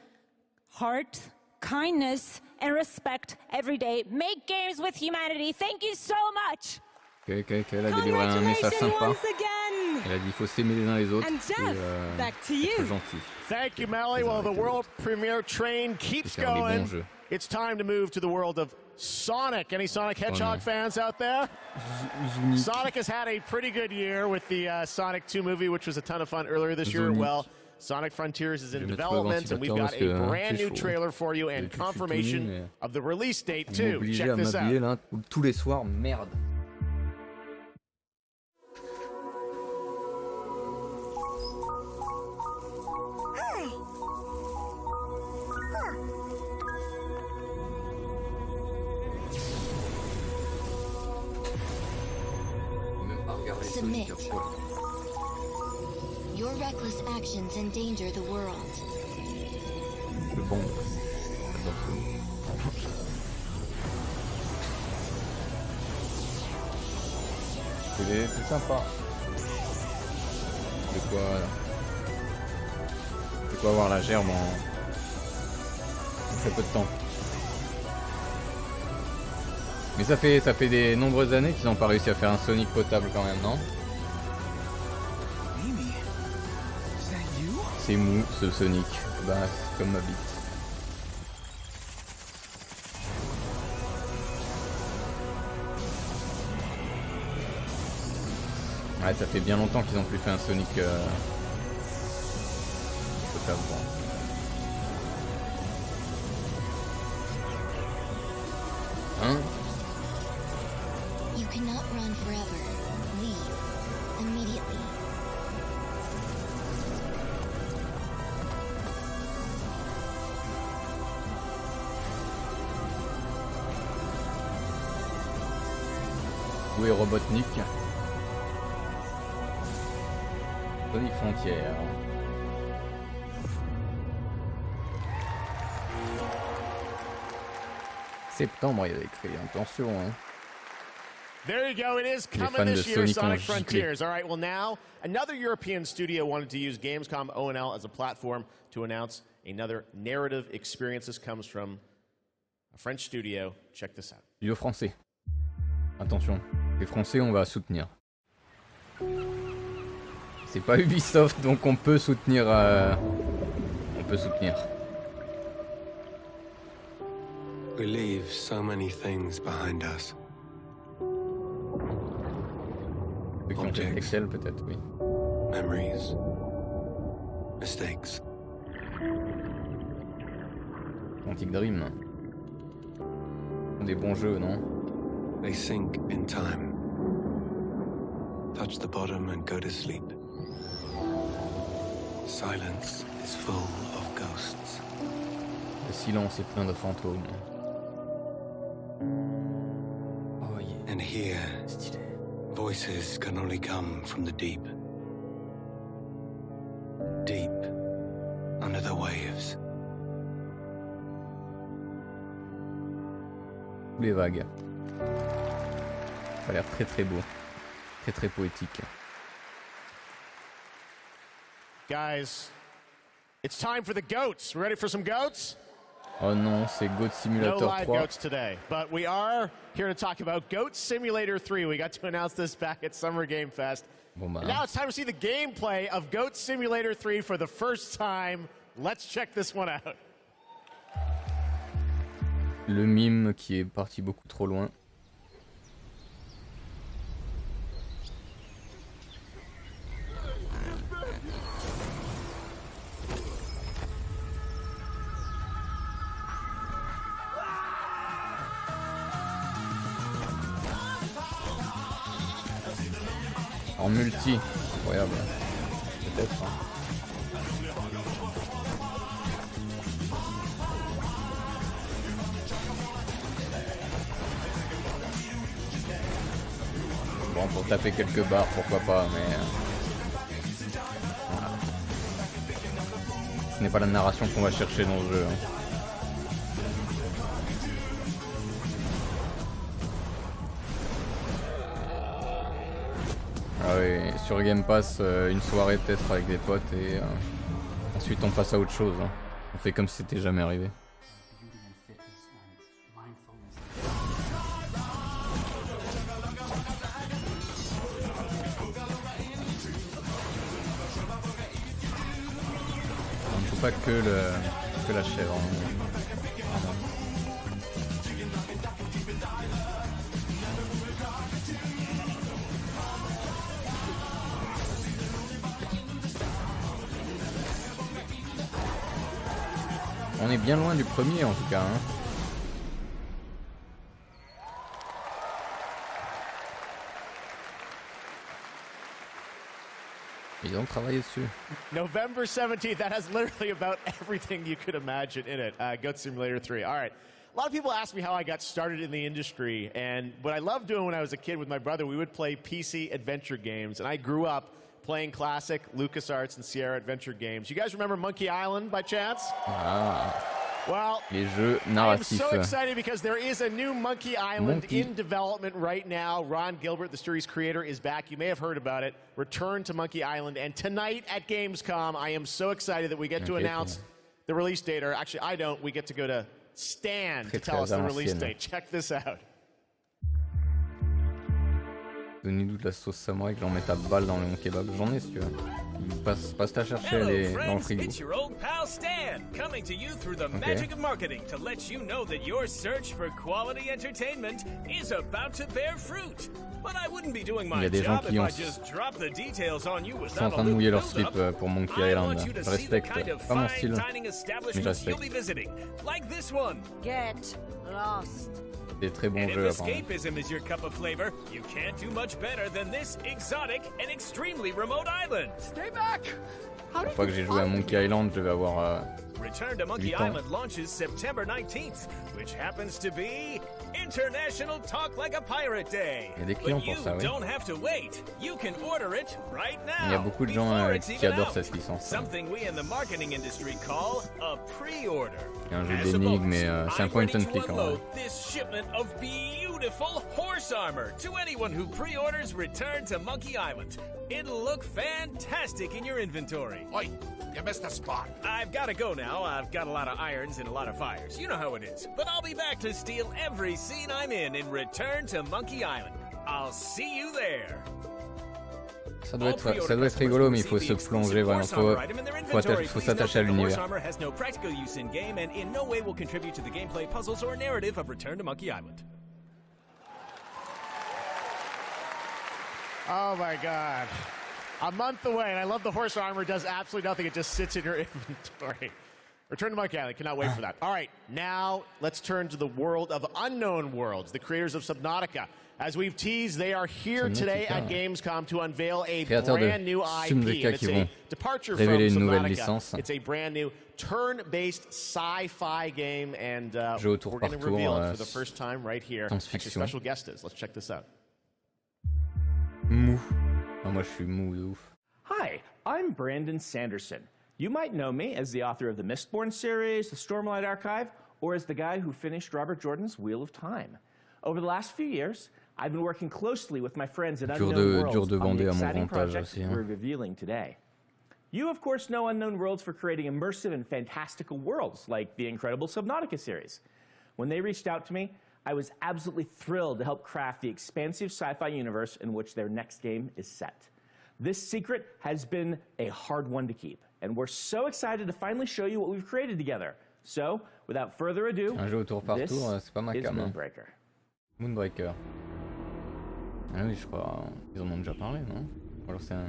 heart, kindness, and respect every day. Make games with humanity. Thank you so much. Ok, elle a délivré un message sympa. Elle a dit qu'il faut s'aimer les uns les autres. Back to you. Être gentil. Thank you, Melly. Well, the world premiere train keeps going. It's time to move to the world of Sonic. Any Sonic Hedgehog fans out there? Sonic has had a pretty good year with the Sonic 2 movie, which was a ton of fun earlier this year. Well, Sonic Frontiers is in development, and we've got a brand new trailer for you and confirmation of the release date, too. Check this out. Là, tous les soirs, merde. Submit. Your reckless actions endanger the world. Le bon. C'est sympa. C'est quoi avoir la gerbe en très peu de temps. Mais ça fait des nombreuses années qu'ils n'ont pas réussi à faire un Sonic potable quand même, non? C'est mou ce Sonic, bah c'est comme ma bite. Ouais, ça fait bien longtemps qu'ils n'ont plus fait un Sonic potable. Hein? You cannot run forever. Leave immediately. Où est Robotnik? Sonic Frontières. Septembre, il y a écrit, attention hein. There you go, it is coming this year, Sonic Frontiers. All right, well now, another European studio wanted to use Gamescom O&L as a platform to announce another narrative experience. This comes from a French studio. Check this out. Studio français. Attention, les Français, on va soutenir. C'est pas Ubisoft, donc on peut soutenir. We leave so many things behind us. Objects, Excel peut-être, oui. Memories, mistakes. Quantic Dream. Des bons jeux, non? They sink in time. Touch the bottom and go to sleep. Silence is full of ghosts. Le silence est plein de fantômes. Oh yeah. And here, voices can only come from the deep. Deep under the waves. Les vagues. Ça a l'air très très beau. Très très poétique. Guys, it's time for the goats. Ready for some goats? Oh non, c'est Goat Simulator 3. No live goats today, but we are here to talk about Goat Simulator 3. We got to announce this back at Summer Game Fest. Bon bah. And now it's time to see the gameplay of Goat Simulator 3 for the first time. Let's check this one out. Le mime qui est parti beaucoup trop loin. En multi, incroyable. Peut-être. Hein. Bon, pour taper quelques barres, pourquoi pas, mais... voilà. Ce n'est pas la narration qu'on va chercher dans le jeu. Hein. Ah oui, sur Game Pass, une soirée peut-être avec des potes et ensuite on passe à autre chose. Hein. On fait comme si c'était jamais arrivé. On ne joue pas que la chèvre. Hein. On est bien loin du premier en tout cas. Hein. Ils ont travaillé dessus. November 17th, that has literally about everything you could imagine in it. Goat Simulator 3. All right. A lot of people ask me how I got started in the industry, and what I loved doing when I was a kid with my brother, we would play PC adventure games, and I grew up playing classic LucasArts and Sierra adventure games. You guys remember Monkey Island by chance? Ah. Well, les jeux narratifs. I'm so excited because there is a new Monkey Island in development right now. Ron Gilbert, the series creator, is back. You may have heard about it. Return to Monkey Island. And tonight at Gamescom, I am so excited that we get to announce the release date. Or actually, I don't. We get to go to Stan to tell us the release date. Check this out. Donnez-nous de la sauce samouraï que j'en mette à balle dans mon kebab. J'en ai si tu veux. Passe ta chercher les dans le frigo. It's your old pal Stan, coming to you through the magic of marketing to let you know that your search for quality entertainment is about to bear fruit. But I wouldn't be doing my job if I just dropped the details on you without a little build-up. Sont en train de mouiller leur slip pour Monkey Island. Je respecte, pas mon style, mais je respecte. Like this one. Get lost. Des très bons jeux. Escapism is your cup of flavor. You can't do much better than this exotic and extremely remote island. Stay back. Une fois que j'ai joué à Monkey Island, je vais avoir Return to Monkey Island launches September 19th, which happens to be International Talk Like a Pirate Day. Il y a des clients pour ça, oui. Don't have to wait. You can order it right now. Il y a beaucoup de gens qui adorent cette licence. Something we in the marketing industry call a pre-order. Il y a un jeu d'énigmes, mais c'est un point and click en vrai. This shipment of beautiful horse armor to anyone who pre-orders Return to Monkey Island. It'll look fantastic in your inventory. Oi, you missed a spot. I've got to go now. I've got a lot of irons and a lot of fires. You know how it is. But I'll be back to steal every scene I'm in Return to Monkey Island. I'll see you there. Ça doit être rigolo, mais il faut se plonger vraiment. Faut s'attacher à l'univers. Has no practical use in game and in no way will contribute to the gameplay, puzzles, or narrative of Return to Monkey Island. Oh my God. A month away, and I love the horse armor. Does absolutely nothing. It just sits in your inventory. Return to Monkey Island. Cannot wait for that. All right, now let's turn to the world of Unknown Worlds, the creators of Subnautica. As we've teased, they are here today at Gamescom to unveil a brand new IP. It's a departure from Subnautica. It's a brand new turn-based sci-fi game, and we're going to reveal it for the first time right here. Actually, special guest is. Let's check this out. Mou. Ah, moi je suis mou de ouf. Hi, I'm Brandon Sanderson. You might know me as the author of the Mistborn series, the Stormlight Archive, or as the guy who finished Robert Jordan's Wheel of Time. Over the last few years, I've been working closely with my friends at Unknown Worlds on the exciting project we're revealing today. You, of course, know Unknown Worlds for creating immersive and fantastical worlds like the incredible Subnautica series. When they reached out to me, I was absolutely thrilled to help craft the expansive sci-fi universe in which their next game is set. This secret has been a hard one to keep, and we're so excited to finally show you what we've created together. So, without further ado, un jeu au tour par tour, c'est pas ma cam. Moonbreaker. Moonbreaker. Ah oui, je crois. Ils en ont déjà parlé, non? Ou alors c'est un.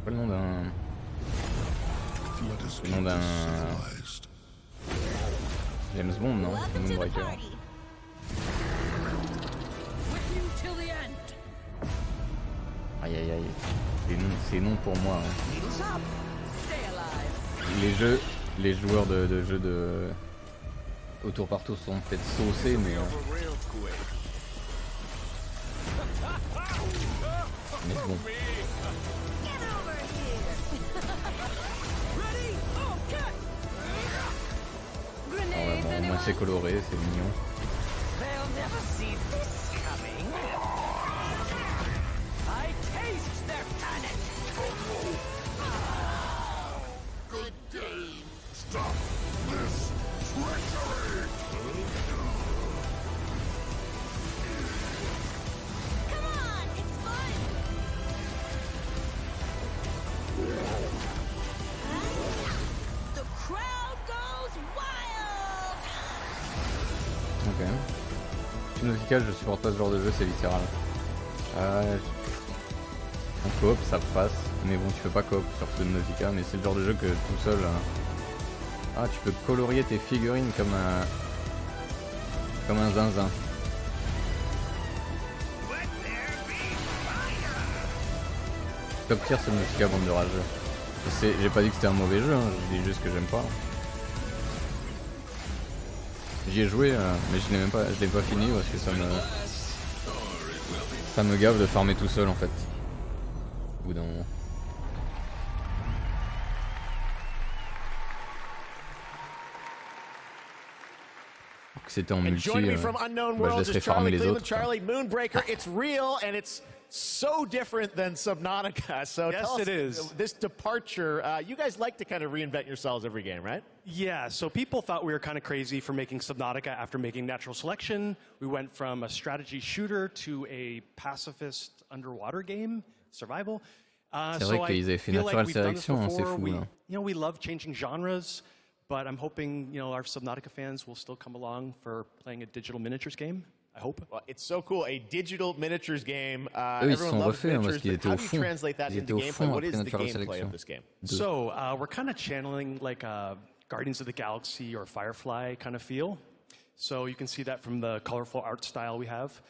Pas le nom d'un. Le nom d'un. James Bond, non? Moonbreaker. Aïe aïe aïe. C'est non pour moi. Hein. Les joueurs de jeux de. Au tour par tour sont peut-être saucés, mais. Mais c'est bon. Ouais, bon, au moins c'est coloré, c'est mignon. Ok. Nautical, je supporte pas ce genre de jeu, c'est littéral. En coop ça passe, mais bon tu peux pas coop sur Nautical, mais c'est le genre de jeu que tout seul... Ah, tu peux colorier tes figurines comme un zinzin. Top tier Nautical, bande de rageux. J'ai pas dit que c'était un mauvais jeu, hein, je dis juste que j'aime pas. J'y ai joué, mais je l'ai pas fini parce que ça me gave de farmer tout seul en fait. Au bout d'un moment. C'était en multi, joining me from Unknown bah, je Worlds laisserai is farmer Charlie les Cleveland. autres. Charlie, Moonbreaker, it's real and it's so different than Subnautica. So yes, tell us, it is. This departure, you guys like to kind of reinvent yourselves every game, right? Yeah, so people thought we were kind of crazy for making Subnautica after making Natural Selection. We went from a strategy shooter to a pacifist underwater game, survival. C'est vrai qu'ils avaient fait Natural Selection, c'est fou. You know, we love changing genres. But I'm hoping, you know, our Subnautica fans will still come along for playing a digital miniatures game. I hope. Well, it's so cool, a digital miniatures game. Eux, ils se sont refaits parce qu'ils étaient au fond. Ils étaient au fond après Natural Selection. So we're kind of channeling like a Guardians of the Galaxy or Firefly kind of feel. So you can see that from the colorful art style we have.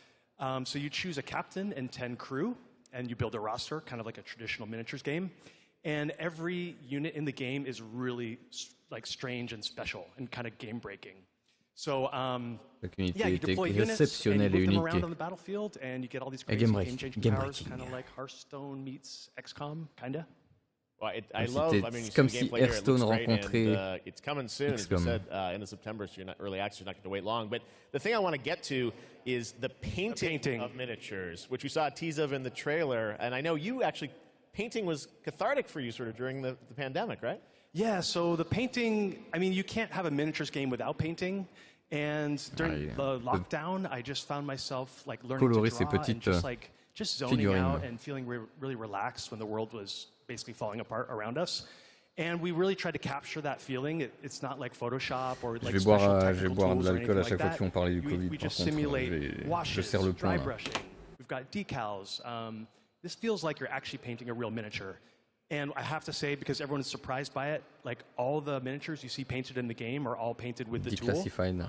So you choose a captain and 10 crew, and you build a roster, kind of like a traditional miniatures game. And every unit in the game is really like strange and special and kind of game breaking. So yeah, you deploy units and you move them around on the battlefield and you get all these crazy game-changing powers, kind of like Hearthstone meets XCOM, kind of. Well, I love. I mean, you comme see si Hearthstone rencontrait and, it's coming soon, as you said, end of September. So you're not early access. You're not going to wait long. But the thing I want to get to is the painting of miniatures, which we saw a tease of in the trailer. And I know you actually. Painting was cathartic for you sort of during the pandemic, right? Yeah, so the painting, I mean, you can't have a miniatures game without painting. And during the lockdown, I just found myself like learning to draw and just zoning out and feeling really relaxed when the world was basically falling apart around us. And we really tried to capture that feeling. It's not like Photoshop or like special technical tools or anything like that. We just simulate washes, dry brushing. We've got decals. This feels like you're actually painting a real miniature. And I have to say, because everyone is surprised by it, like all the miniatures you see painted in the game are all painted with the tool.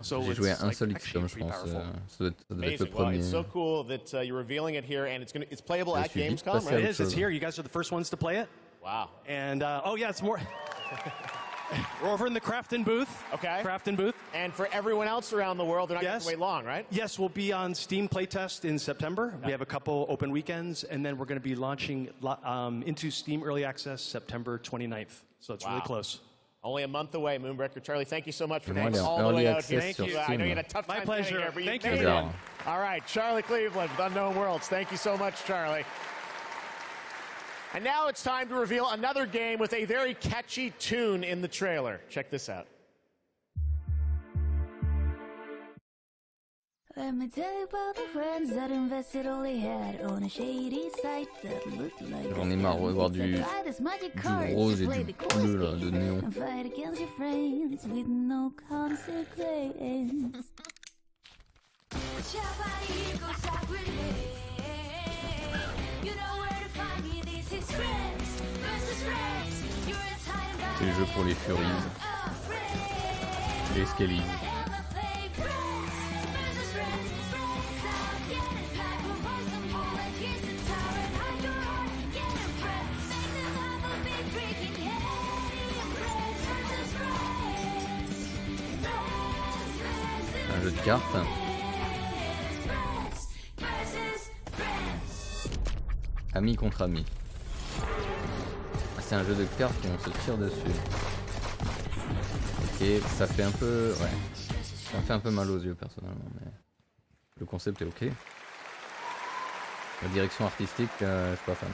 So j'ai joué à un seul XCOM, je pense. Ça doit être le premier. It's so cool that you're revealing it here, and it's playable at Gamescom, right? It is. It's here. You guys are the first ones to play it. Wow. And oh yeah, it's more. We're over in the Crafton booth. Okay. Crafton booth. And for everyone else around the world, they're not going to wait long, right? Yes, we'll be on Steam Playtest in September. Okay. We have a couple open weekends, and then we're going to be launching into Steam Early Access September 29th. So it's really close. Only a month away, Moonbreaker. Charlie, thank you so much for coming all the way out here. Thank you. I know you had a tough time. My pleasure. Here, but thank you. you. All right, Charlie Cleveland with Unknown Worlds. Thank you so much, Charlie. And now it's time to reveal another game with a very catchy tune in the trailer. Check this out. Let me tell you about the friends that invested all they had on a shady site that looked like J'en ai marre de revoir du rose et du bleu là, de néon. And fight against your friends with no consequence. C'est le jeu pour les Furies, les Skellies. Un jeu de cartes. Amis contre amis. Ah, c'est un jeu de cartes où on se tire dessus. Ok, ça fait un peu... Ouais. Ça me fait un peu mal aux yeux personnellement, mais... Le concept est ok. La direction artistique, je suis pas fan.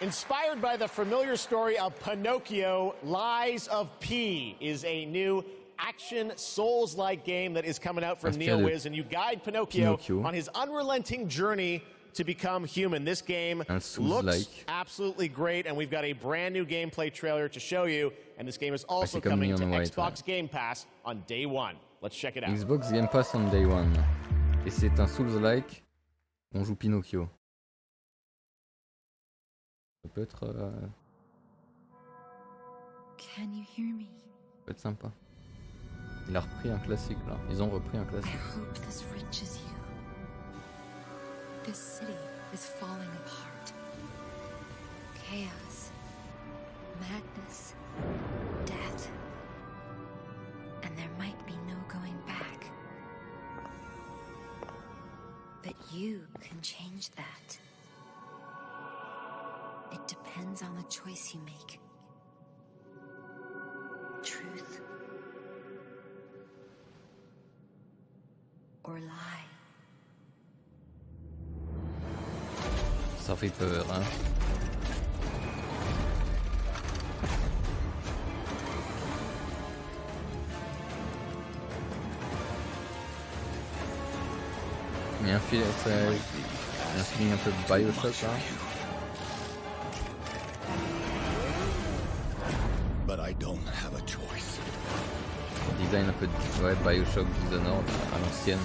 Inspired by the familiar story of Pinocchio, Lies of P is a new action Souls-like game that is coming out from NeoWiz, and you guide Pinocchio on his unrelenting journey to become human. This game looks absolutely great, and we've got a brand new gameplay trailer to show you, and this game is also coming to Xbox Game Pass on day one. Let's check it out. Xbox Game Pass on day one. Et c'est un Souls-like. On joue Pinocchio. Ça peut être... Can you hear me? Ça peut être sympa. Il a repris un classique là. Ils ont repris un classique. I hope this reaches you. This city is falling apart. Chaos, madness, death. And there might be no going back. But you can change that. It depends on the choice you make. Truth or lie. Ça fait peur, hein. Il y a un feeling un peu Bioshock là. But I don't have a choice. Design un peu ouais, Bioshock Dishonored à l'ancienne.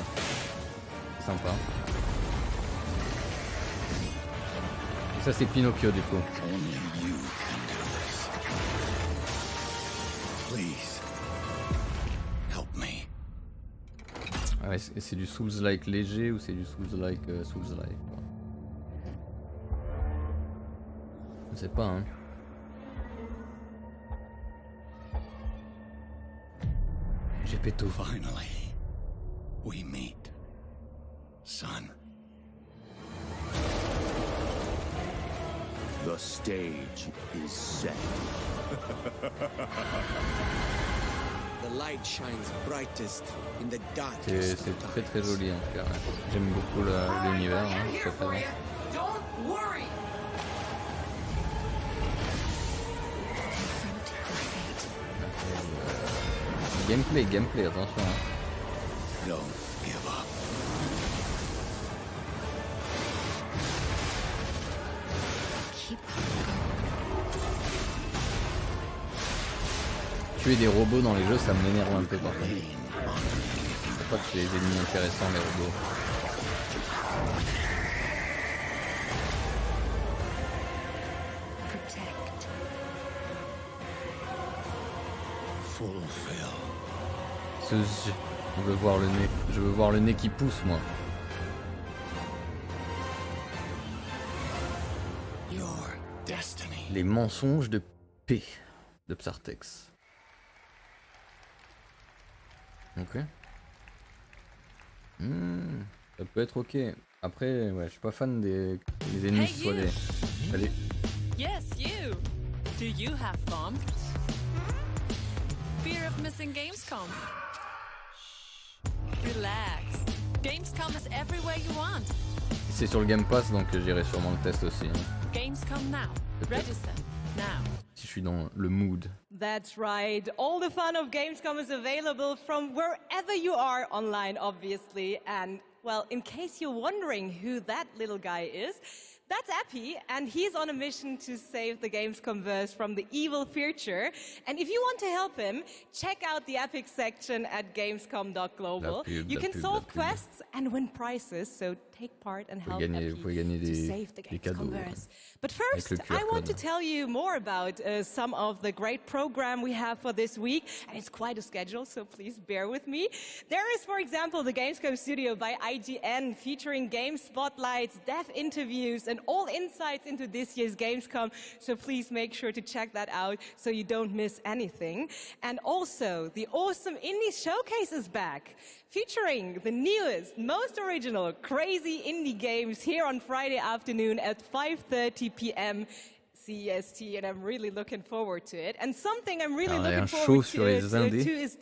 Sympa. Et ça c'est Pinocchio du coup. Please help me. Ouais, c'est du Souls-like léger ou c'est du Souls-like Souls-like quoi. Je sais pas hein. Gepetto. Finally, we meet, son. The stage is set. The light shines brightest in the darkest. C'est très très joli en tout cas. J'aime beaucoup l'univers. Hein, Don't worry. Gameplay, attention. Hein. Don't give up. Tuer des robots dans les jeux, ça m'énerve un peu par contre. Je crois que c'est les ennemis intéressants, les robots. Je veux voir le nez. Je veux voir le nez qui pousse, moi. Les mensonges de P. De Psartex. Ok. Ça peut être ok. Après, ouais, je suis pas fan des ennemis qui soient des... Allez. Yes, you. Do you have fun? Fear of missing Gamescom? Relax. Gamescom is everywhere you want. C'est sur le Game Pass, donc j'irai sûrement le test aussi. Hein. Gamescom now. Register now. Si je suis dans le mood. That's right. All the fun of Gamescom is available from wherever you are online, obviously. And, well, in case you're wondering who that little guy is, that's Epi, and he's on a mission to save the Gamescomverse from the evil future. And if you want to help him, check out the Epic section at gamescom.global. You can solve quests and win prizes, so take part and help Epi to save the Gamescomverse. But first, I want to tell you more about some of the great program we have for this week, and it's quite a schedule, so please bear with me. There is, for example, the Gamescom Studio by IGN, featuring game spotlights, dev interviews, and all insights into this year's Gamescom. So please make sure to check that out so you don't miss anything. And also, the awesome Indie Showcase is back, featuring the newest, most original, crazy indie games here on Friday afternoon at 5:30 p.m. CEST, and I'm really looking forward to it. And something I'm really looking forward to is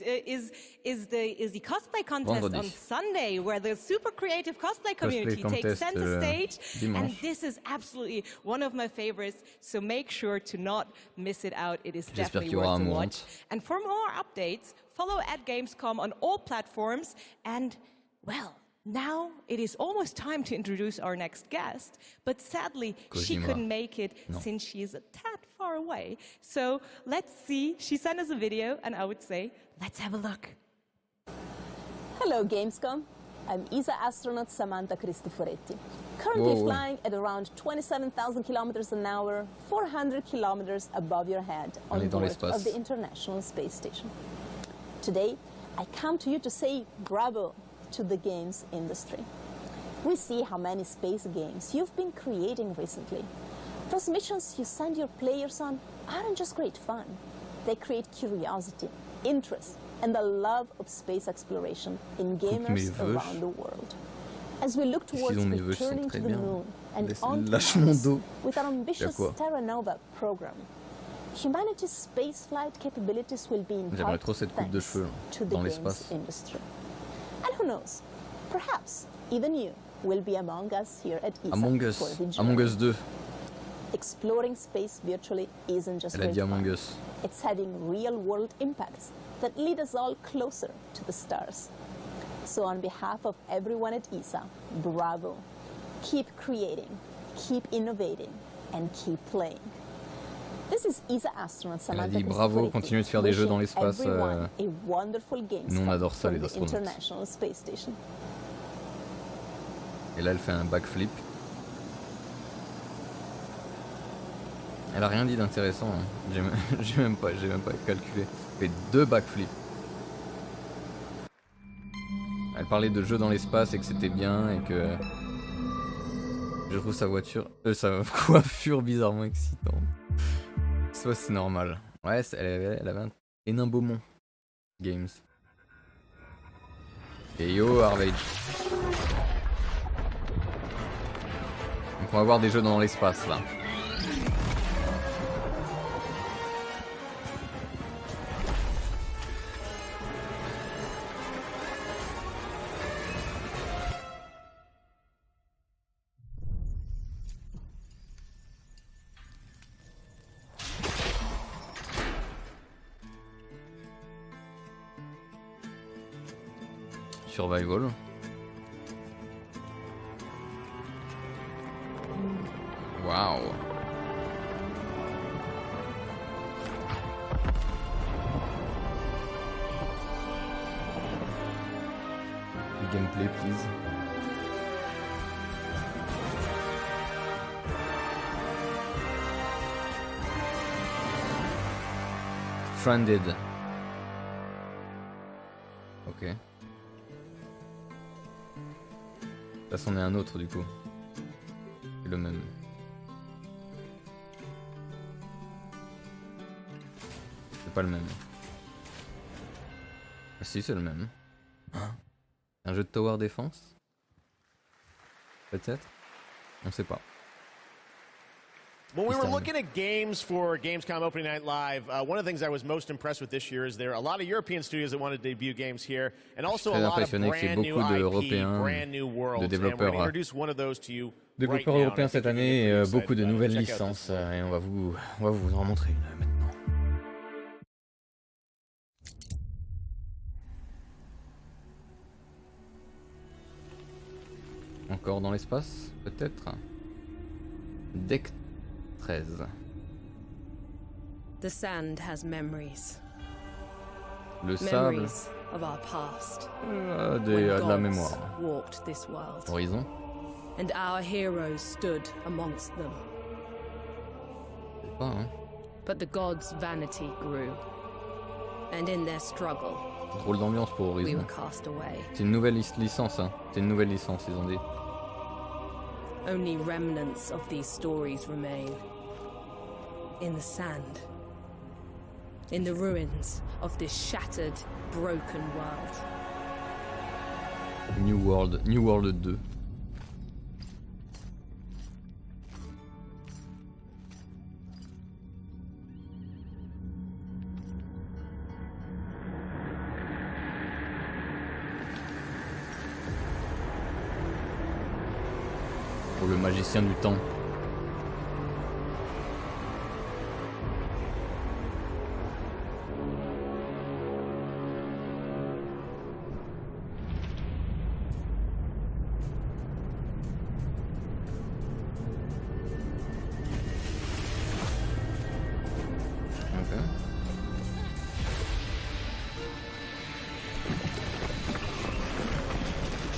the cosplay contest on Sunday, where the super creative cosplay community takes center stage. And this is absolutely one of my favorites, so make sure to not miss it out. It is definitely worth a watch. And for more updates, follow at Gamescom on all platforms. And, well, now it is almost time to introduce our next guest, but sadly she couldn't make it since she is a tad far away. So let's see, she sent us a video and I would say, let's have a look. Hello Gamescom, I'm ESA astronaut Samantha Cristoforetti, currently flying at around 27,000 kilometers an hour, 400 kilometers above your head on board of the International Space Station. Today, I come to you to say bravo to the games industry. We see how many space games you've been creating recently. Those missions you send your players on aren't just great fun. They create curiosity, interest, and the love of space exploration in gamers around the world. As we look towards returning to the moon and on to Mars with our ambitious Terra Nova program, humanity's spaceflight capabilities will be in part thanks to the games industry. And who knows, perhaps even you will be among us here at ESA for the journey. Among Us 2. Exploring space virtually isn't just great fun. It's having real-world impacts that lead us all closer to the stars. So on behalf of everyone at ESA, bravo. Keep creating, keep innovating, and keep playing. This is ESA astronaut Samantha Cristoforetti. Bravo, continuez de faire des jeux dans l'espace. Nous on adore ça, les astronautes. Et là, elle fait un backflip. Elle a rien dit d'intéressant. Hein. J'ai même pas calculé. Elle fait 2 backflips. Elle parlait de jeux dans l'espace et que c'était bien et que je trouve sa coiffure bizarrement excitante. Ça c'est normal. Ouais, elle avait un énorme Beaumont Games. Et yo Harvage. Donc on va voir des jeux dans l'espace là. Survival. Wow. Gameplay, please. Stranded. Ok. Là, c'en est un autre du coup. C'est le même. C'est pas le même. Ah, si, c'est le même. Un jeu de tower defense? Peut-être? On sait pas. When we were looking at games for Gamescom Opening Night Live, one of the things I was most impressed with this year is there are a lot of European studios that want to debut games here, and also a lot of brand new IP, brand new worlds. And we're going to introduce one of those to you right now. Européens cette année et beaucoup de nouvelles licences et on va vous en montrer une maintenant. Encore dans l'espace, peut-être. Deck 13. The sand has memories. Le sable memories of our past. De la mémoire. Walked this world. Horizon. And our heroes stood amongst them. Pas, hein. But the gods' vanity grew. And in their struggle, drôle d'ambiance pour Horizon. We were cast away. C'est une nouvelle licence, hein. C'est une nouvelle licence, ils ont dit. Only remnants of these stories remain. In the sand. In the ruins of this shattered, broken world. New World 2. Pour le magicien du temps.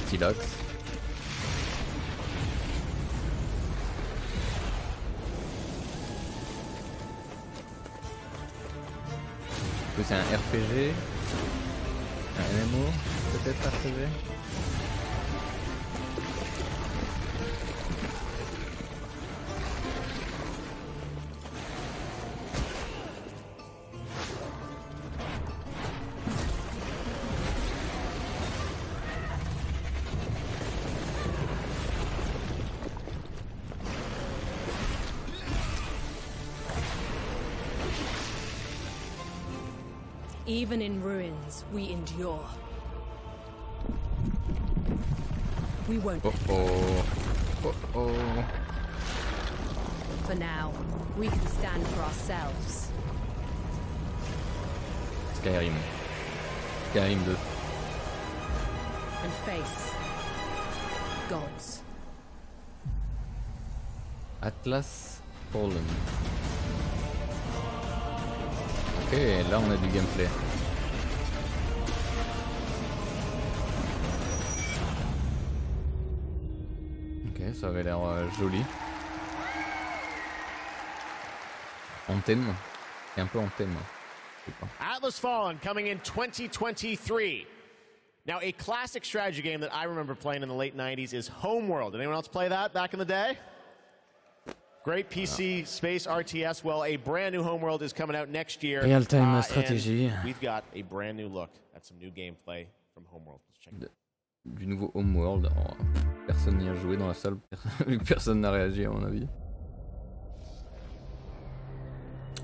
Stylax. C'est un RPG, un MMO, peut-être RPG. Even in ruins, we endure. We won't. For now, we can stand for ourselves. Skyrim 2. And face gods. Atlas Fallen. Ok, là on a du gameplay. Ok, ça avait l'air joli. En thème. C'est un peu en thème. Atlas Fallen coming in 2023. Now, a classic strategy game that I remember playing in the late 90s is Homeworld. Did anyone else play that back in the day? Great PC space RTS. Well, a brand new Homeworld is coming out next year. Real-time stratégie. We've got a brand new look at some new gameplay from Homeworld. Let's check it out. Du nouveau Homeworld. Oh, personne n'y a joué dans la salle. Personne n'a réagi à mon avis.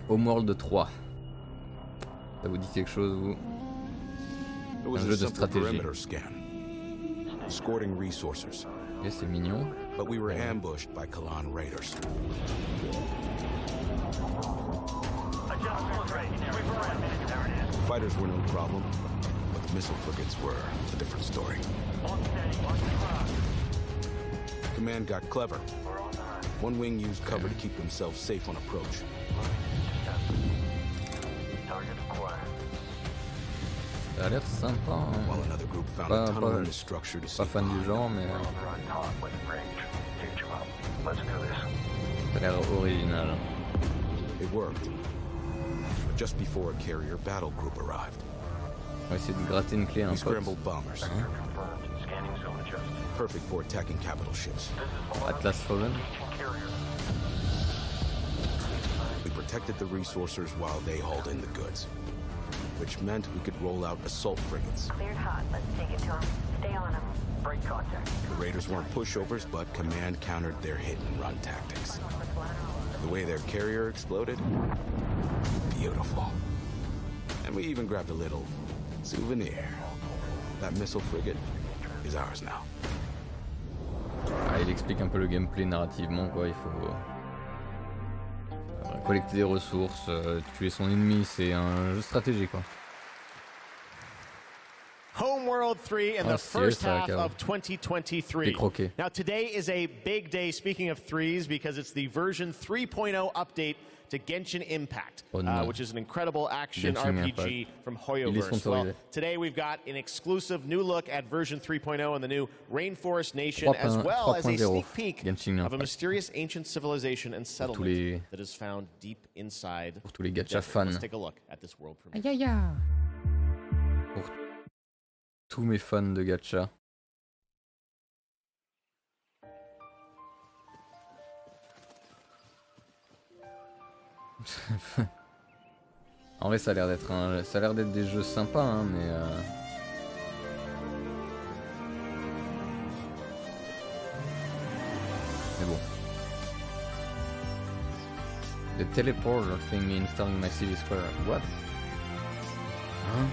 Homeworld 3. Ça vous dit quelque chose, vous? Un jeu de stratégie. Escorting resources. Ok, c'est mignon. But we were ambushed by Kalan raiders. Fighters were no problem, but the missile frigates were a different story. Command got clever. One wing used cover to keep themselves safe on approach. Ça a l'air sympa, hein. Pas fan du genre, mais ça a l'air original. It worked. Just before a carrier battle group arrived. On va essayer de gratter une clé à un pote. Scrambled bombers. Perfect for attacking capital ships. Atlas Fallen. We protected the resourcers while they hauled in the goods, which meant we could roll out assault frigates. Cleared hot. Let's take it to them. Stay on them. Break contact. The raiders weren't pushovers, but command countered their hit-and-run tactics. The way their carrier exploded, beautiful. And we even grabbed a little souvenir. That missile frigate is ours now. Ah, il explique un peu le gameplay narrativement, quoi. Il faut collecter des ressources, tuer son ennemi, c'est un jeu de stratégie, quoi. Homeworld 3 in the first half of 2023. Now today is a big day, speaking of threes, because it's the version 3.0 update to Genshin Impact, which is an incredible action RPG from Hoyoverse. Well, today we've got an exclusive new look at version 3.0 and the new Rainforest Nation, as well as a sneak peek of a mysterious ancient civilization and settlement that is found deep inside. Pour tous les gacha fans. Let's take a look at this world premiere. Aïe aïe aïe. Pour tous mes fans de gacha. En vrai, ça a l'air d'être des jeux sympas, hein, mais bon. The teleporter thing installed in my city square. What? Huh?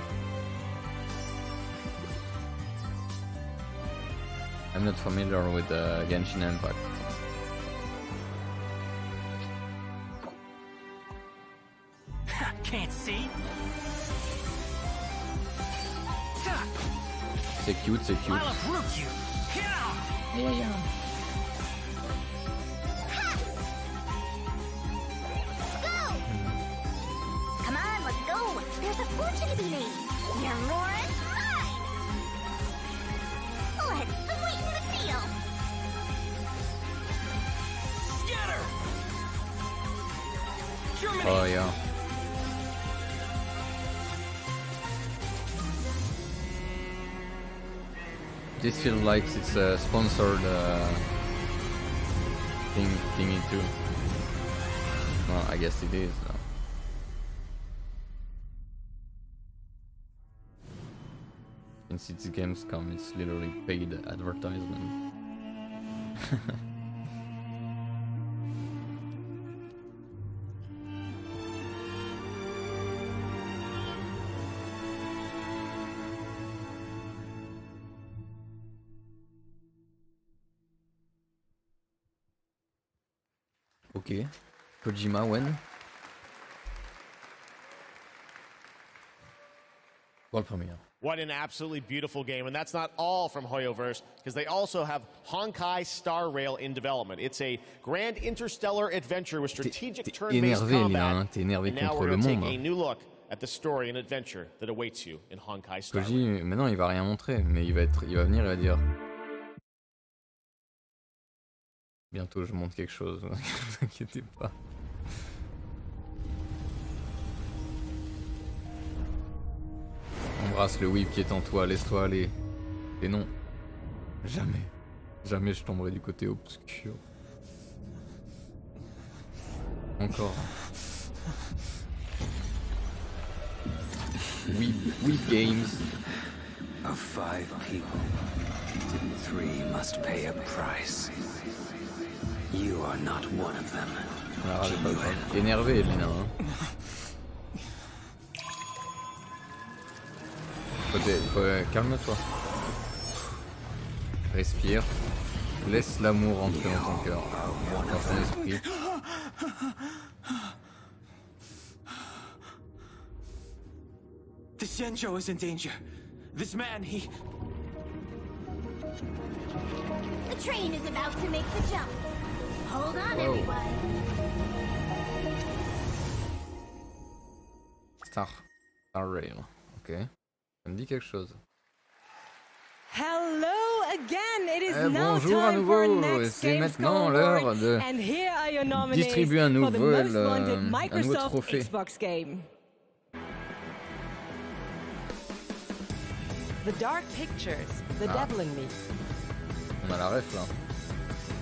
I'm not familiar with Genshin Impact. Can't see. C'est cute, c'est cute. I'll uproot you. Yeah. Come on, let's go. There's a fortune to be made. You're more than mine. Let's sweeten the deal. Scatter. Oh yeah. This feels like it's a sponsored thingy too. Well, I guess it is. Since it's Gamescom, it's literally paid advertisement. Ok. Kojima, when? World premiere. What an absolutely beautiful game. And that's not all from Hoyoverse, because they also have Honkai Star Rail in development. It's a grand interstellar adventure with strategic turn-based combat. T'es énervé and now contre we're le going to take monde. a new look at the story and adventure that awaits you in Honkai Star Rail. Koji, maintenant il va rien montrer, mais il va venir, il va dire. Bientôt je montre quelque chose, ne vous inquiétez pas. Embrasse le whip qui est en toi, laisse-toi aller. Et non, jamais, jamais je tomberai du côté obscur. Encore. Whip Games. Of 5 people, 3 must pay a price. You are not one of them. Alors, t'es énervé, Lina. Hein. Calme-toi. Respire. Laisse l'amour entrer dans ton cœur, dans ton esprit. The Xianzhou is in danger. This man, he... The train is about to make the jump. Hold on, everyone. Star Rail. Ok. Ça me dit quelque chose. Hello again. It is now bonjour à time for nouveau. next C'est maintenant l'heure de distribuer un nouveau trophée. Xbox game. The Dark Pictures, The Devil in Me. On a la ref là.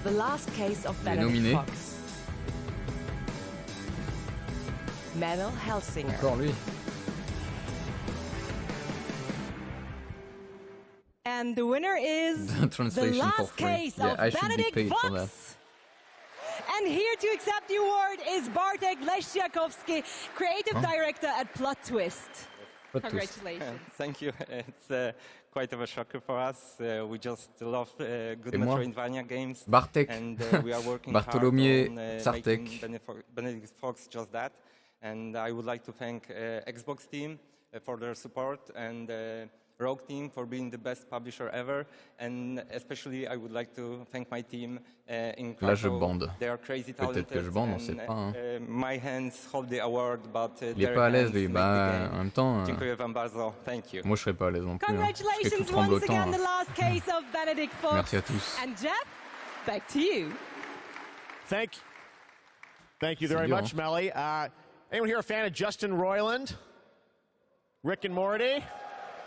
The Last Case of Les nominés. Fox. Metal Hellsinger. Encore lui. And the winner is The Last Case of Benedict Fox. And here to accept the award is Bartek Leszczakowski, Creative Director at Plot Twist. Congratulations. Thank you. It's quite of a shocker for us. We just love good Metroidvania games. Bartek. And we are working Bartholomew hard on making Benedict Fox just that. And I would like to thank Xbox team for their support and Rogue team for being the best publisher ever, and especially I would like to thank my team in Krakow. Là je bande. They are crazy talented. Peut-être que je bande, on sait pas. Hein. My hands hold the award, but il est pas à l'aise lui. Bah en même temps. Dziękuję wam bardzo. Thank you. Moi je serais pas à l'aise non plus. Congratulations Je serais tout once again, tremblotant. the last case of Benedict Fox. Merci à tous. And Jeff, back to you. Thank you very much, Melly. Anyone here a fan of Justin Roiland? Rick and Morty?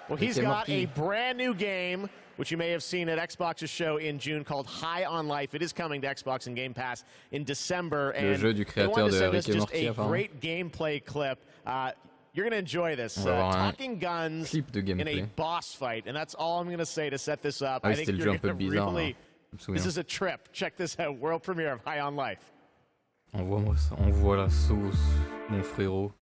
Well, he's got a brand new game, which you may have seen at Xbox's show in June, called High on Life. It is coming to Xbox and Game Pass in December. Le jeu du créateur de Rick et Morty, a great gameplay clip. You're going to enjoy this. Talking guns in a boss fight, and that's all I'm going to say to set this up. I think you're going to really... This is a trip. Check this out. World premiere of High on Life. Envoie la sauce, mon frérot.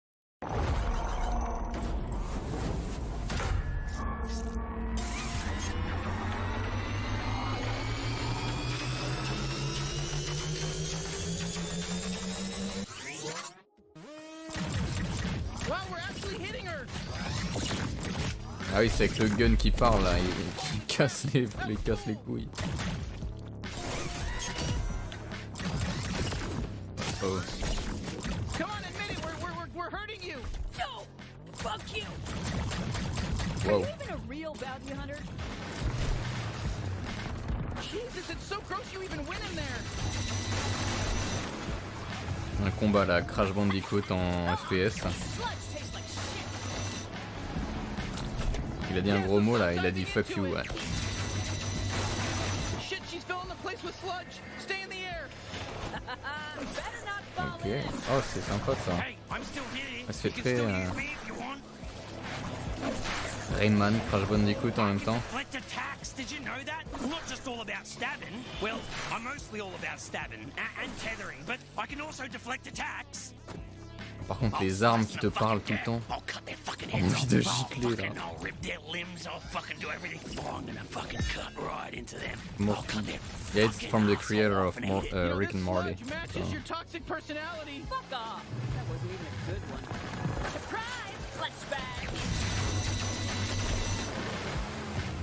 Ah oui, c'est avec le gun qui parle là, il casse les couilles. Oh. Come on, admit it, we're hurting you. No, fuck you. Whoa. Are you even a real bounty hunter? Jesus, it's so gross you even win in there. Un combat là, Crash Bandicoot en FPS. Il a dit un gros mot là, il a dit fuck you. Ouais. Ok, oh c'est sympa ça. C'est très Rayman, Crash Bandicoot en même temps. Par contre, les armes qui te parlent tout le temps, envie de gicler là. Morty. Yeah, it's from the creator of Rick and Morty. So.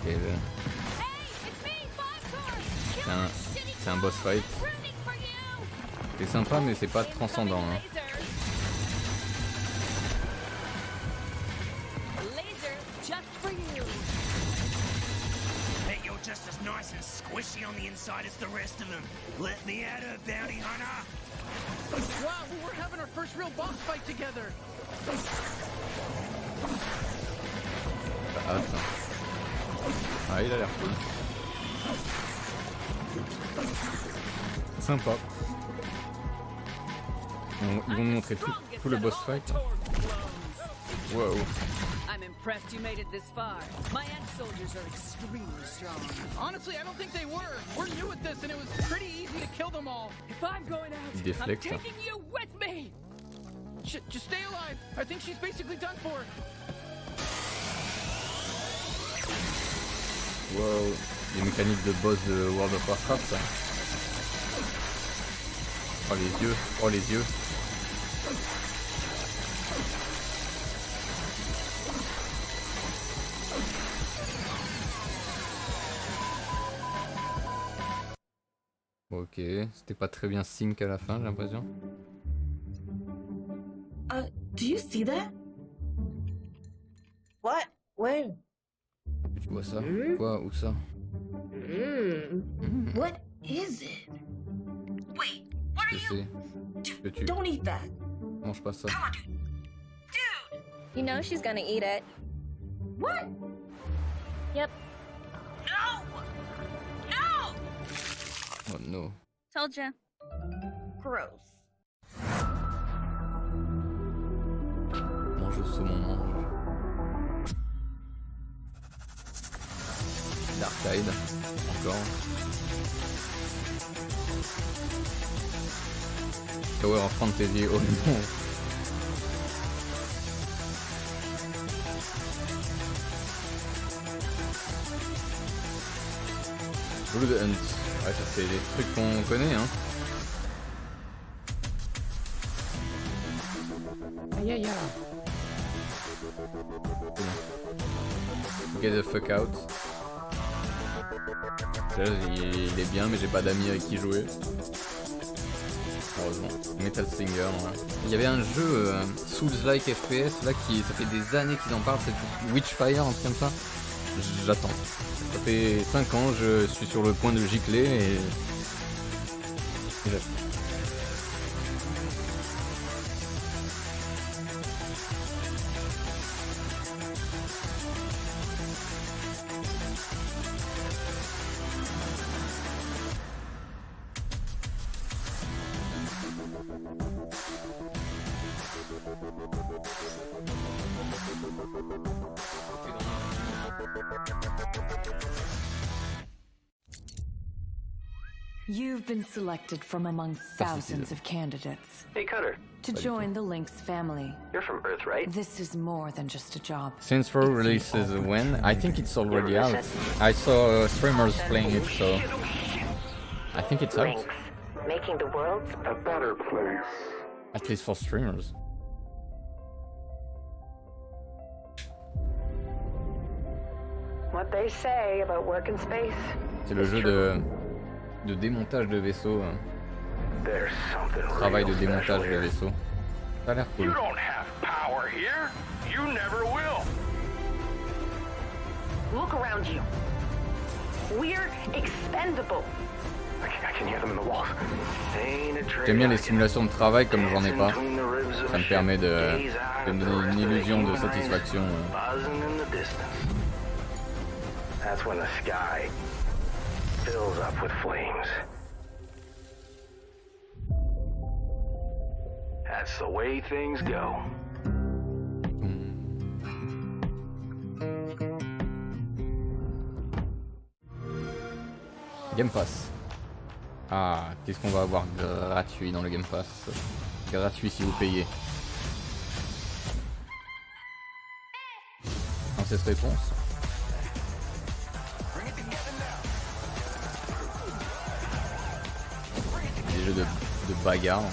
Okay, c'est un boss fight. C'est sympa, mais c'est pas transcendant. Hein. Just as nice and squishy on the inside as the rest of them. Let me at her, bounty hunter! Wow, we're having our first real boss fight together! Ah, il a l'air cool. Sympa. Ils vont nous montrer tout le boss fight. Wow. I'm impressed you made it this far. My ex-soldiers are extremely strong. Honestly, I don't think they were. We're new at this, and it was pretty easy to kill them all. If I'm going out, I'm taking you with me! Just stay alive. I think she's basically done for. Wow, les mécaniques de boss de World of Warcraft, ça. Oh les yeux, oh les yeux. Ok, c'était pas très bien sync à la fin, j'ai l'impression. Do you see that? What? Where? Tu vois ça? Quoi? Où ça? What is it? Wait, what are you? Dude, don't eat that. Mange pas ça. Come on, dude. You know she's gonna eat it. What? Yep. No! No! Oh no. Told ya. Gross. Mange le saumon, mange. D'arcade, encore. Tower of Fantasy, oh non. Blood Hunt, ouais ça c'est des trucs qu'on connaît hein. Aïe aïe aïe. Get the fuck out. Là, il est bien mais j'ai pas d'amis avec qui jouer. Heureusement. Metal Slinger. Ouais. Il y avait un jeu Souls-like FPS là qui ça fait des années qu'ils en parlent, c'est Witchfire, un truc comme ça. J'attends. Ça fait 5 ans, je suis sur le point de gicler et j'attends. You've been selected from among thousands of candidates. Hey, Cutter. To join the Lynx family. You're from Earth, right? This is more than just a job. Saints Row releases when? I think it's already out. I saw streamers playing it, so I think it's out. Making the world a better place. At least for streamers. What they say about work in space. C'est le jeu de démontage de vaisseau. Travail de démontage de vaisseau. Ça a l'air cool. You don't have power here. You never will. Look around you. We're expendable. I can hear them in the walls. J'aime bien les simulations de travail comme j'en ai pas. Ça me permet de me donner une illusion de satisfaction. That's when the sky fills up with flames. That's the way things go. Game Pass. Ah, qu'est-ce qu'on va avoir gratuit dans le Game Pass? Gratuit si vous payez. Dans cette réponse. Des jeux de bagarre,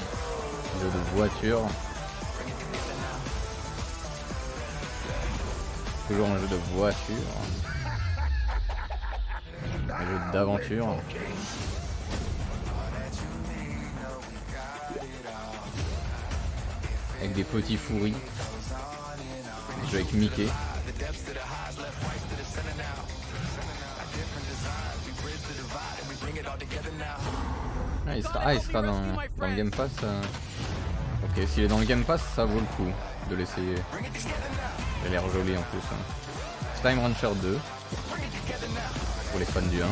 des jeux de voiture. Toujours un jeu de voiture. Un jeu d'aventure. Avec des petits fourris. Un jeu avec Mickey. Ah, il sera dans le Game Pass. Ok, s'il est dans le Game Pass, ça vaut le coup de l'essayer. Il a l'air joli en plus. Time Rancher 2. Pour les fans du 1.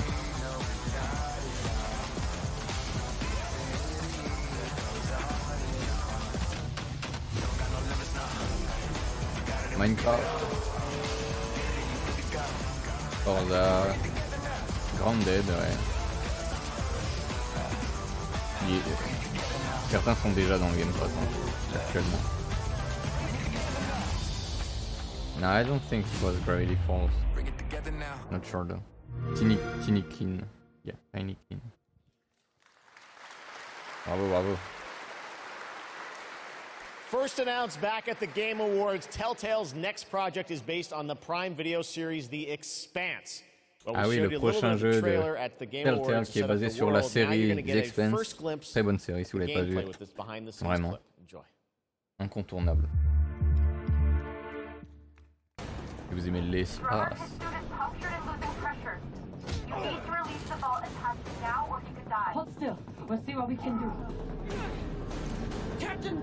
Minecraft. Forza. Grounded, ouais. Certains sont déjà dans le Game Pass actuellement. No, I don't think it was Gravity Falls. Not sure though. Tiny Kin. Yeah, Tiny Kin. Bravo, bravo. First announced back at the Game Awards, Telltale's next project is based on the Prime Video series The Expanse. Ah oui, le prochain jeu de Telltale qui est basé sur la série The Expanse. Très bonne série si vous l'avez pas vue. Vraiment. Incontournable. Si vous aimez l'espace. Captain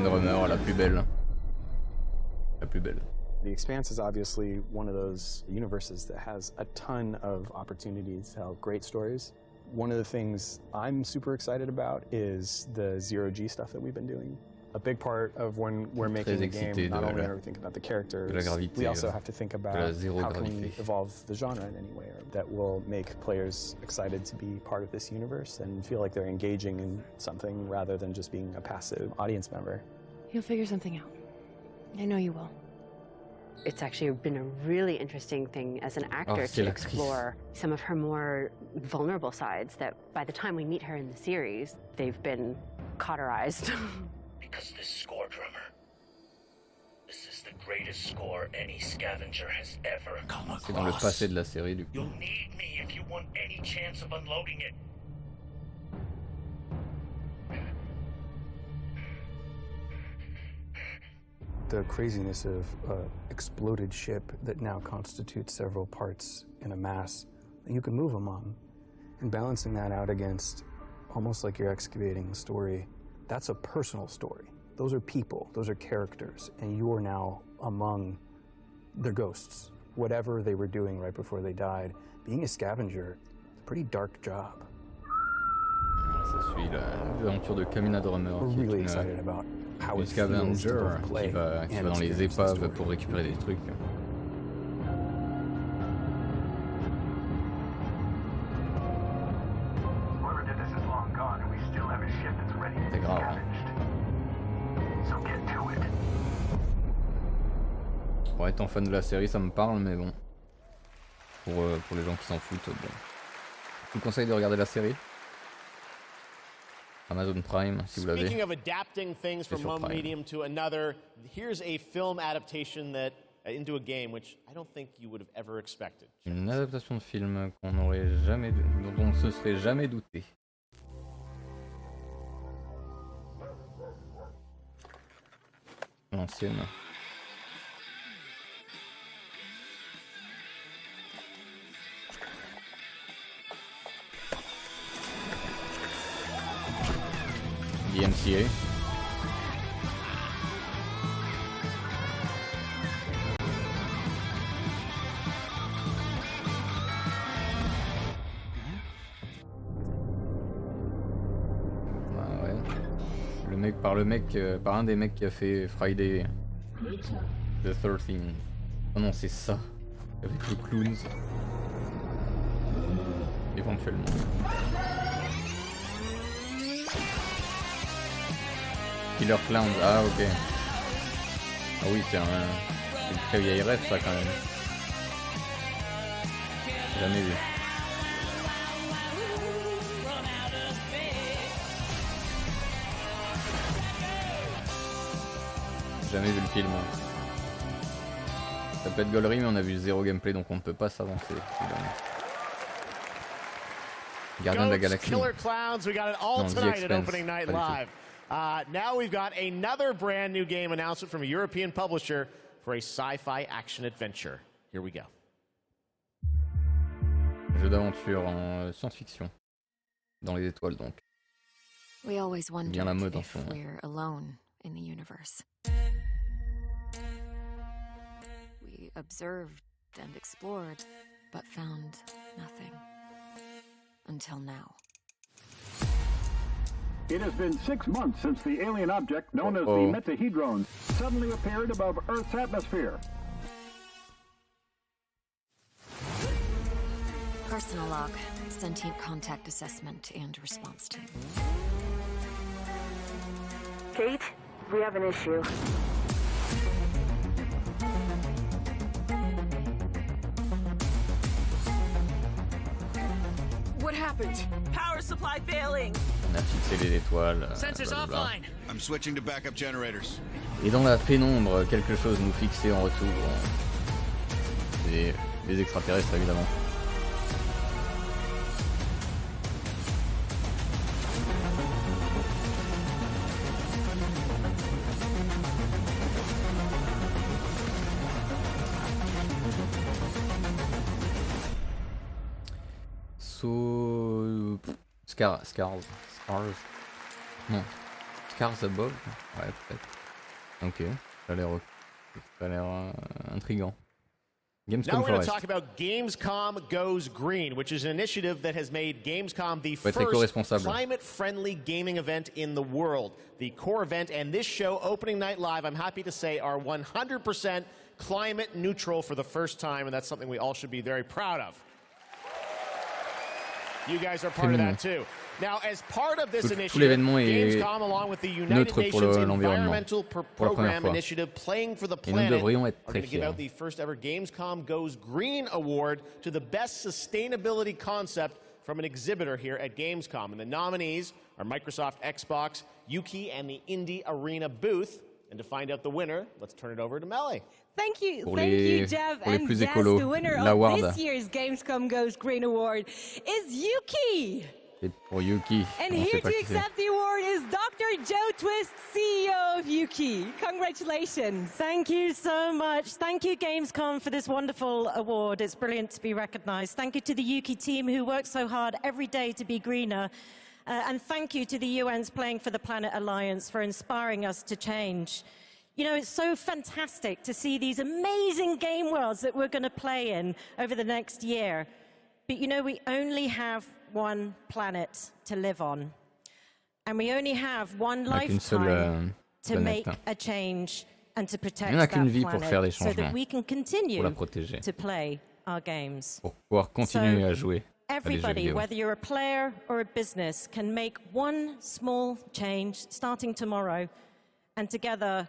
Drummer, la plus belle. La plus belle. The Expanse is obviously one of those universes that has a ton of opportunities to tell great stories. One of the things I'm super excited about is the zero-G stuff that we've been doing. A big part of when we're making a game, not only are we thinking about the characters, we also have to think about how can we evolve the genre in any way that will make players excited to be part of this universe and feel like they're engaging in something rather than just being a passive audience member. You'll figure something out. I know you will. It's actually been a really interesting thing as an actor to explore some of her more vulnerable sides that by the time we meet her in the series, they've been cauterized. Because this score, drummer, this is the greatest score any scavenger has ever come across. C'est dans le passé de la série du coup. You'll need me if you want any chance of unloading it. The craziness of an exploded ship that now constitutes several parts in a mass that you can move them on, and balancing that out against almost like you're excavating a story. That's a personal story. Those are people, those are characters, and you are now among their ghosts. Whatever they were doing right before they died, being a scavenger, it's a pretty dark job. Ça suit l'aventure de Kamina Drummer, qui est une scavenger qui va dans les épaves pour récupérer des trucs. C'est grave. Hein. Pour étant fan de la série, ça me parle, mais bon. Pour les gens qui s'en foutent, bon. Je vous conseille de regarder la série. Amazon Prime, si vous l'avez. Speaking of adapting things from one medium to another, here's a film adaptation that into a game which I don't think you would have ever expected. Une adaptation de film qu'on n'aurait jamais, dont on ne se serait jamais douté. L'ancienne. The MCA. Ah ouais. Par un des mecs qui a fait Friday the 13th. Oh non, c'est ça. Avec le clowns. Éventuellement. Killer Clowns, ah ok. Ah oui, c'est une très vieille rêve ça quand même. Jamais vu. Jamais vu le film. Ça peut être gaulerie, mais on a vu zéro gameplay, donc on ne peut pas s'avancer. Gardien de la Galaxie. Killer Clowns, we got it all tonight at Opening Night Live. Now we've got another brand new game announcement from a European publisher for a sci-fi action adventure. Here we go. Jeu d'aventure en science-fiction. Dans les étoiles donc. We always wondered bien la mode en if fond. we're alone in the universe. We observed and explored, but found nothing. Until now. It has been 6 months since the alien object known as the Metahedron suddenly appeared above Earth's atmosphere. Personal log, sentient contact assessment and response team. Kate, we have an issue. What happened? Power supply failing. On a fixé les étoiles. Sensors offline. I'm switching to backup generators. Et dans la pénombre, quelque chose nous fixait en retour. Des extraterrestres évidemment. Scars. Non. Scars above. Ouais, peut-être. Ok. Ça a l'air intriguant. Gamescom now we're going to Forest. talk about Gamescom Goes Green, which is an initiative that has made Gamescom the first climate-friendly gaming event in the world. The core event and this show, Opening Night Live, I'm happy to say, are 100% climate neutral for the first time, and that's something we all should be very proud of. You guys are part of that too. Now, as part of this initiative, Gamescom, along with the United Nations Environmental Program Initiative, Playing for the Planet, are going to give out the first ever Gamescom Goes Green Award to the best sustainability concept from an exhibitor here at Gamescom. And the nominees are Microsoft Xbox, Yuki, and the Indie Arena booth. And to find out the winner, let's turn it over to Melly. Thank you, Jeff. And yes, the winner of this year's Gamescom Goes Green Award is Yuki. C'est pour Yuki. And here to accept the award is Dr. Joe Twist, CEO of Yuki. Congratulations. Thank you so much. Thank you, Gamescom, for this wonderful award. It's brilliant to be recognized. Thank you to the Yuki team who work so hard every day to be greener. And thank you to the UN's Playing for the Planet Alliance for inspiring us to change. You know, it's so fantastic to see these amazing game worlds that we're going to play in over the next year. But you know, we only have one planet to live on. And we only have one Avec une seule lifetime to planète. make a change and to protect Il n'y en a that qu'une vie pour faire des planet so changements, that we can continue pour la protéger, to play our games. pour pouvoir continuer So, à jouer à des jeux everybody, vidéo. whether you're a player or a business, can make one small change starting tomorrow, and together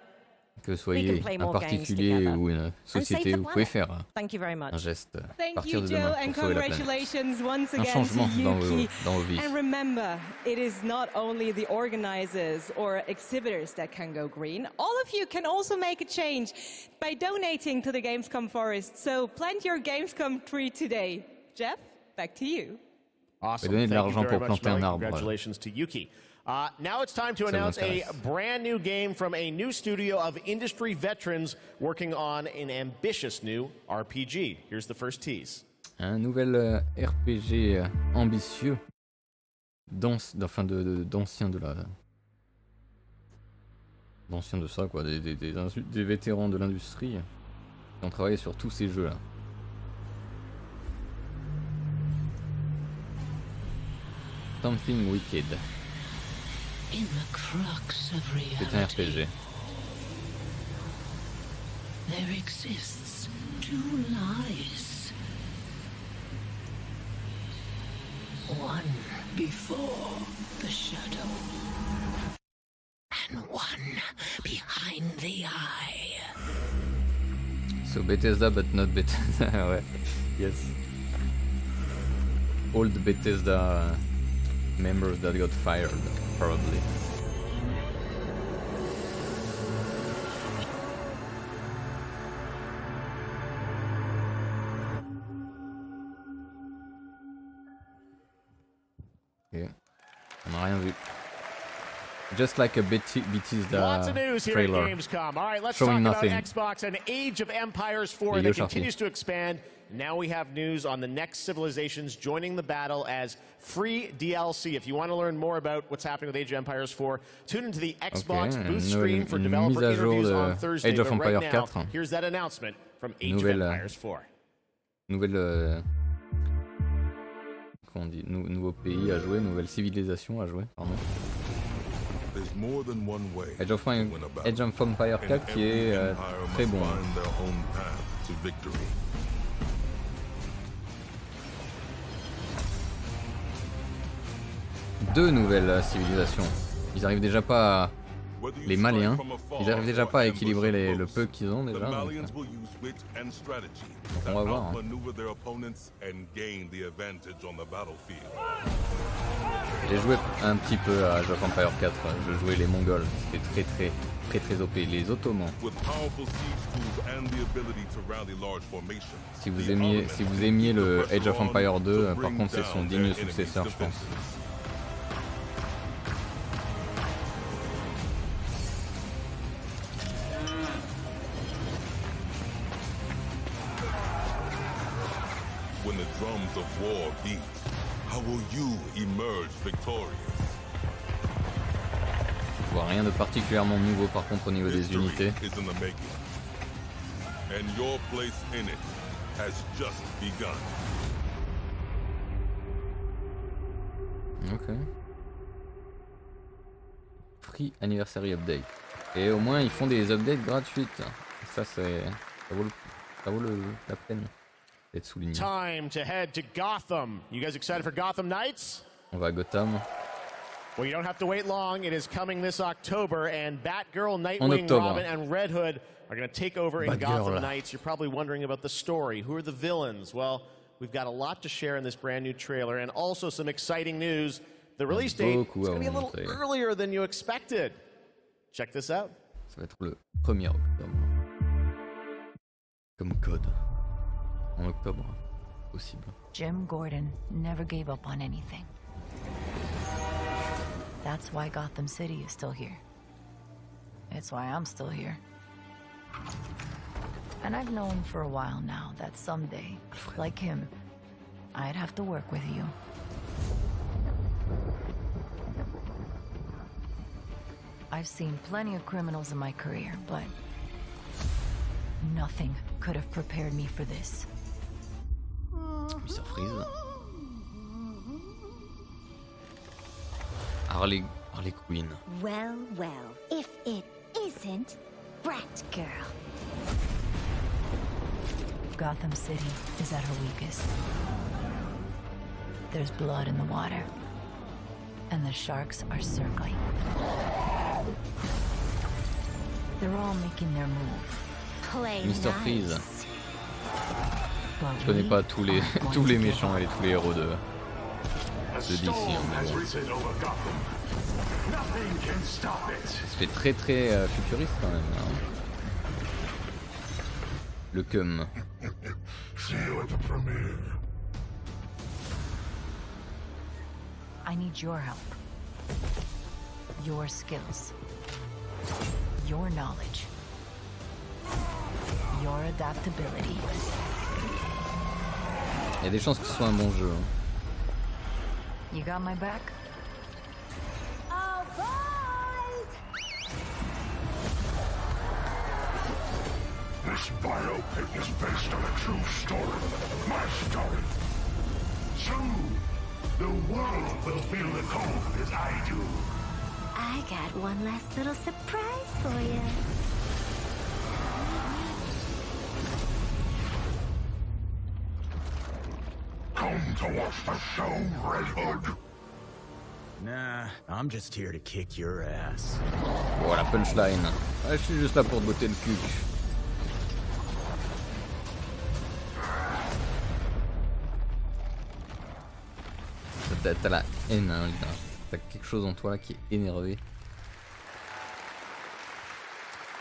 Que we soyez can play un more games particulier together. ou une And save société, the vous pouvez planet. faire Thank you very much. un geste à Thank partir you, de Joe, demain and pour sauver la planète. congratulations once Un again changement to dans Yuki. vos vies. And remember, it is not only the organizers or exhibitors that can go green. All of you can also make a change by donating to the Gamescom forest. So plant your Gamescom tree today. Jeff, back to you. Awesome. Donner de Thank you l'argent very pour much, planter un Melly. arbre. Congratulations to Yuki. Now it's time to Ça announce a m'intéresse. brand new game from a new studio of industry veterans working on an ambitious new RPG. Here's the first tease. Un nouvel RPG ambitieux, d'anciens de ça quoi, des vétérans de l'industrie qui ont travaillé sur tous ces jeux là. Something Wicked. In the crux of C'est un RPG. reality, there exists two lies. One before the shadow, and one behind the eye. So Bethesda but not Bethesda, ouais. Yes. Old Bethesda members that got fired, probably. Ok. On n'a rien vu. Just like a Bethesda Lots of news here trailer. at Gamescom. All right, let's Showing talk nothing. about Xbox and Age of Empires 4 Il est that sorti. continues to expand. Now we have news on the next civilizations joining the battle as free DLC. If you want to learn more about what's happening with Age of Empires 4, tune into the Xbox booth stream for une developer mise à jour interviews de on Thursday. Age of But right Empires now, 4. here's that announcement from Age Nouvelle, of Empires 4. Nouvelle comment on dit, nouveau pays à jouer, nouvelle civilisation à jouer, pardon. There's more than one way Age of Empires 4 qui est très bon. Deux nouvelles civilisations. Ils arrivent déjà pas à... Les Maliens, ils arrivent déjà pas à équilibrer le peu qu'ils ont déjà. Donc on va voir. Hein. J'ai joué un petit peu à Age of Empires 4, je jouais les Mongols, c'était très OP, les Ottomans. Si vous aimiez le Age of Empires 2, par contre c'est son digne successeur je pense. When the drums of war beat, how will you emerge victorious? Je vois rien de particulièrement nouveau par contre au niveau des unités. Is in the making, and your place in it has just begun. Ok. Free Anniversary Update. Et au moins ils font des updates gratuites. Ça c'est... ça vaut la peine d'être souligné. Time to head to Gotham. You guys excited for Gotham Knights? On va à Gotham. Well, you don't have to wait long. It is coming this October, and Batgirl, Nightwing, Robin, and Red Hood are going to take over in Gotham Knights. You're probably wondering about the story. Who are the villains? Well, we've got a lot to share in this brand new trailer, and also some exciting news. The release date is going to be a little earlier than you expected. Check this out. Ça va être le 1er octobre. Comme code. En octobre, possible. Jim Gordon never gave up on anything. That's why Gotham City is still here. It's why I'm still here. And I've known for a while now that someday, like him, I'd have to work with you. I've seen plenty of criminals in my career, but nothing could have prepared me for this. Surprise. Alors Harley Quinn. Well, well, if it isn't Brat Girl. Gotham City is at her weakest. There's blood in the water, and the sharks are circling. They're all making their move. Mr. Freeze. Je connais pas tous les tous les méchants et tous les héros de DC. Hein, ça fait très futuriste quand même. Hein. Le cum. I need your help. Your skills. Your knowledge. Your adaptability. Il y a des chances que ce soit un bon jeu. Hein. You got my back? Oh, boys! This biopic is based on a true story. My story. Soon, the world will feel the cold as I do. I got one last little surprise for you. Come to watch the show, Red Hood. Nah, I'm just here to kick your ass. Oh, la punchline. Ouais, je suis juste là pour te botter le cul. T'as la haine, hein, Lina. T'as quelque chose en toi là qui est énervé.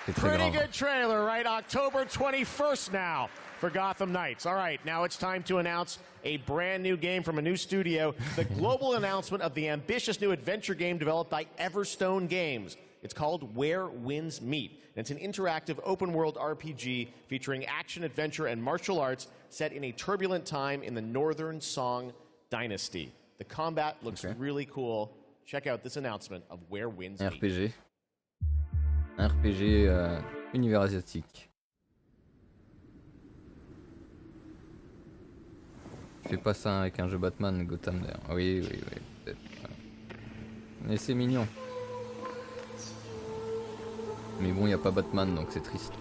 C'est très Pretty grave. good trailer, right? October 21st now for Gotham Knights. All right, now it's time to announce a brand new game from a new studio. The global announcement of the ambitious new adventure game developed by Everstone Games. It's called Where Winds Meet. And it's an interactive open-world RPG featuring action, adventure, and martial arts set in a turbulent time in the Northern Song Dynasty. The combat looks really cool. Check out this announcement of Where Winds Meet. RPG. Un RPG univers asiatique. Fais pas ça avec un jeu Batman, Gotham d'ailleurs. Oui, peut-être. Mais c'est mignon. Mais bon, il n'y a pas Batman donc c'est triste.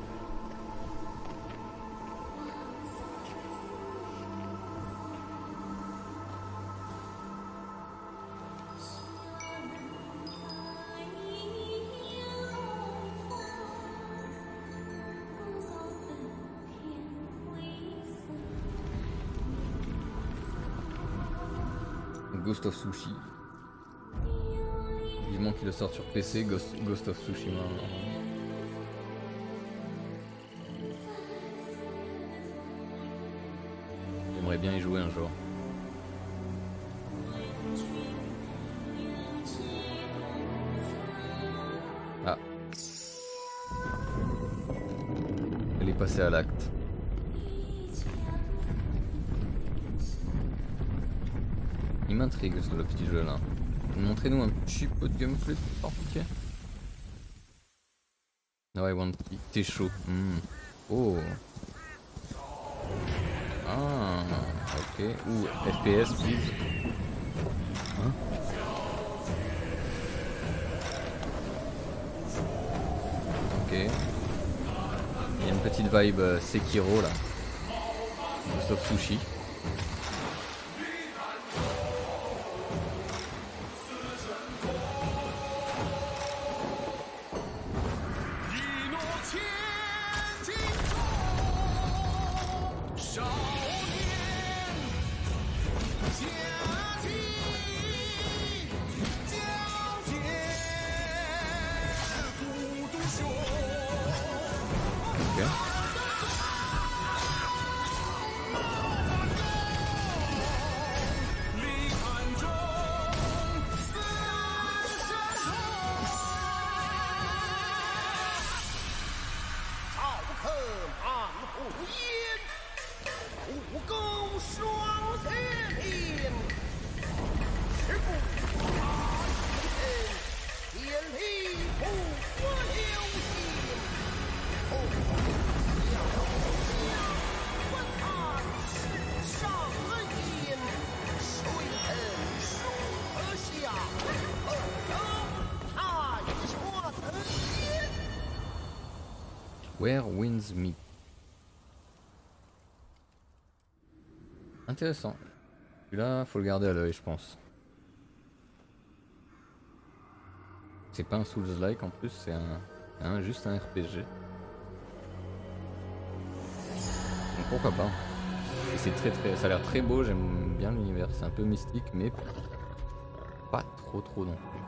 Ghost of Sushi. Vivement qu'il le sorte sur PC, Ghost of Tsushima. J'aimerais bien y jouer un jour. Ah. Elle est passée à l'acte. Il m'intrigue le petit jeu là. Montrez-nous un petit peu de gameplay par pitié. Ouais, bon, t'es chaud. Oh. Ah, ok. Ou FPS, please. Hein? Ok. Il y a une petite vibe Sekiro là. Ghost of Sushi. Where Winds Meet. Intéressant. Celui-là, faut le garder à l'œil, je pense. C'est pas un Souls-like en plus, c'est juste un RPG. Donc pourquoi pas. Et c'est ça a l'air très beau, j'aime bien l'univers. C'est un peu mystique, mais pas trop non plus.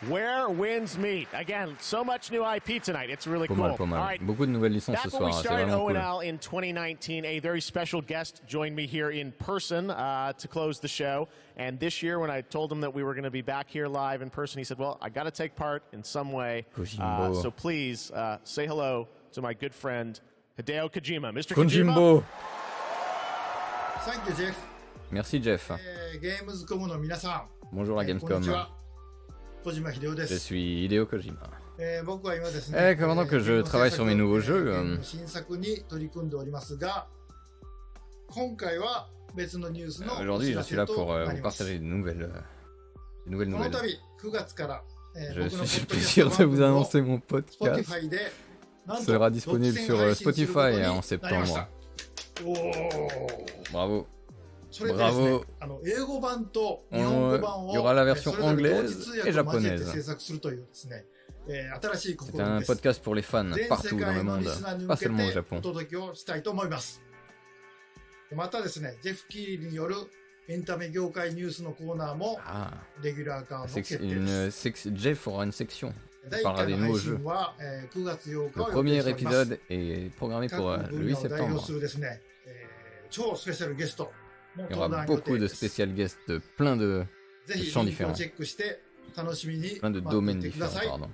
Where Winds Meet. Again, so much new IP tonight. It's really cool. Pas mal. All right. Beaucoup de nouvelles licences ce soir. C'est vraiment cool. ONL in 2019. A very special guest joined me here in person to close the show. And this year, when I told him that we were going to be back here live in person, he said, "Well, I got to take part in some way. So please say hello to my good friend Hideo Kojima, Mr. Kojima." Thank you, Jeff. Merci, Jeff. Gamescom の皆さん。 Bonjour la Gamescom. Je suis Hideo Kojima. Pendant que je travaille sur mes nouveaux jeux, aujourd'hui je suis là pour vous partager de nouvelles nouvelles. Je suis plaisir de vous annoncer mon podcast. Sera disponible sur Spotify en septembre. Bravo. Bravo. Il y aura la version anglaise et japonaise. C'est un podcast pour les fans partout dans le monde, pas seulement au Japon. Jeff aura une section. Il parlera des nouveaux jeux. Le premier épisode est programmé pour le 8 septembre. Il y aura beaucoup de spécial guests de plein de champs différents. Plein de domaines différents, pardon.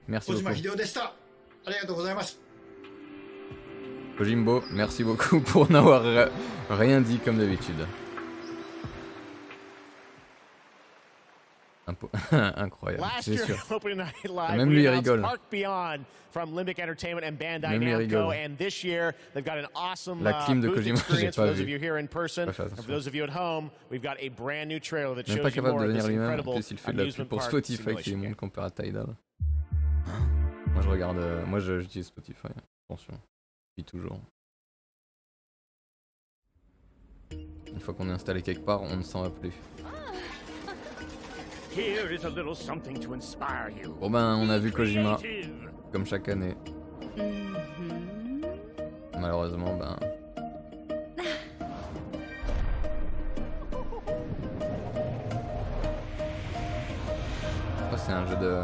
Merci beaucoup. Kojimbo, merci beaucoup pour n'avoir rien dit comme d'habitude. Incroyable, c'est sûr. Même lui il rigole. Même lui il rigole. La clim de Kojima, j'ai pas vu. Même pas capable de venir lui-même. En plus, il fait de la pub pour Spotify qui est monde comparé à Tidal. Moi, j'utilise Spotify. Attention, depuis toujours. Une fois qu'on est installé quelque part, on ne s'en va plus. Bon ben, on a vu Kojima, comme chaque année. Malheureusement, ben... Oh, c'est un jeu de...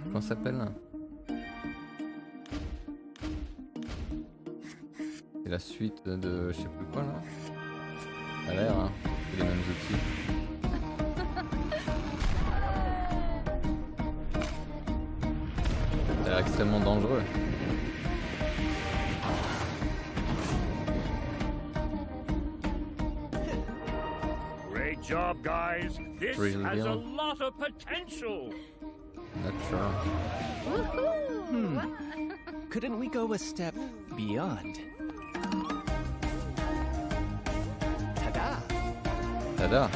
Comment ça s'appelle? C'est la suite de... je sais plus quoi, là. Ça a l'air, hein. C'est les mêmes outils. Ça a l'air extrêmement dangereux. Great job, guys. This has a lot of potential. Not sure. Couldn't we go a step beyond? Ta-da! Ta-da!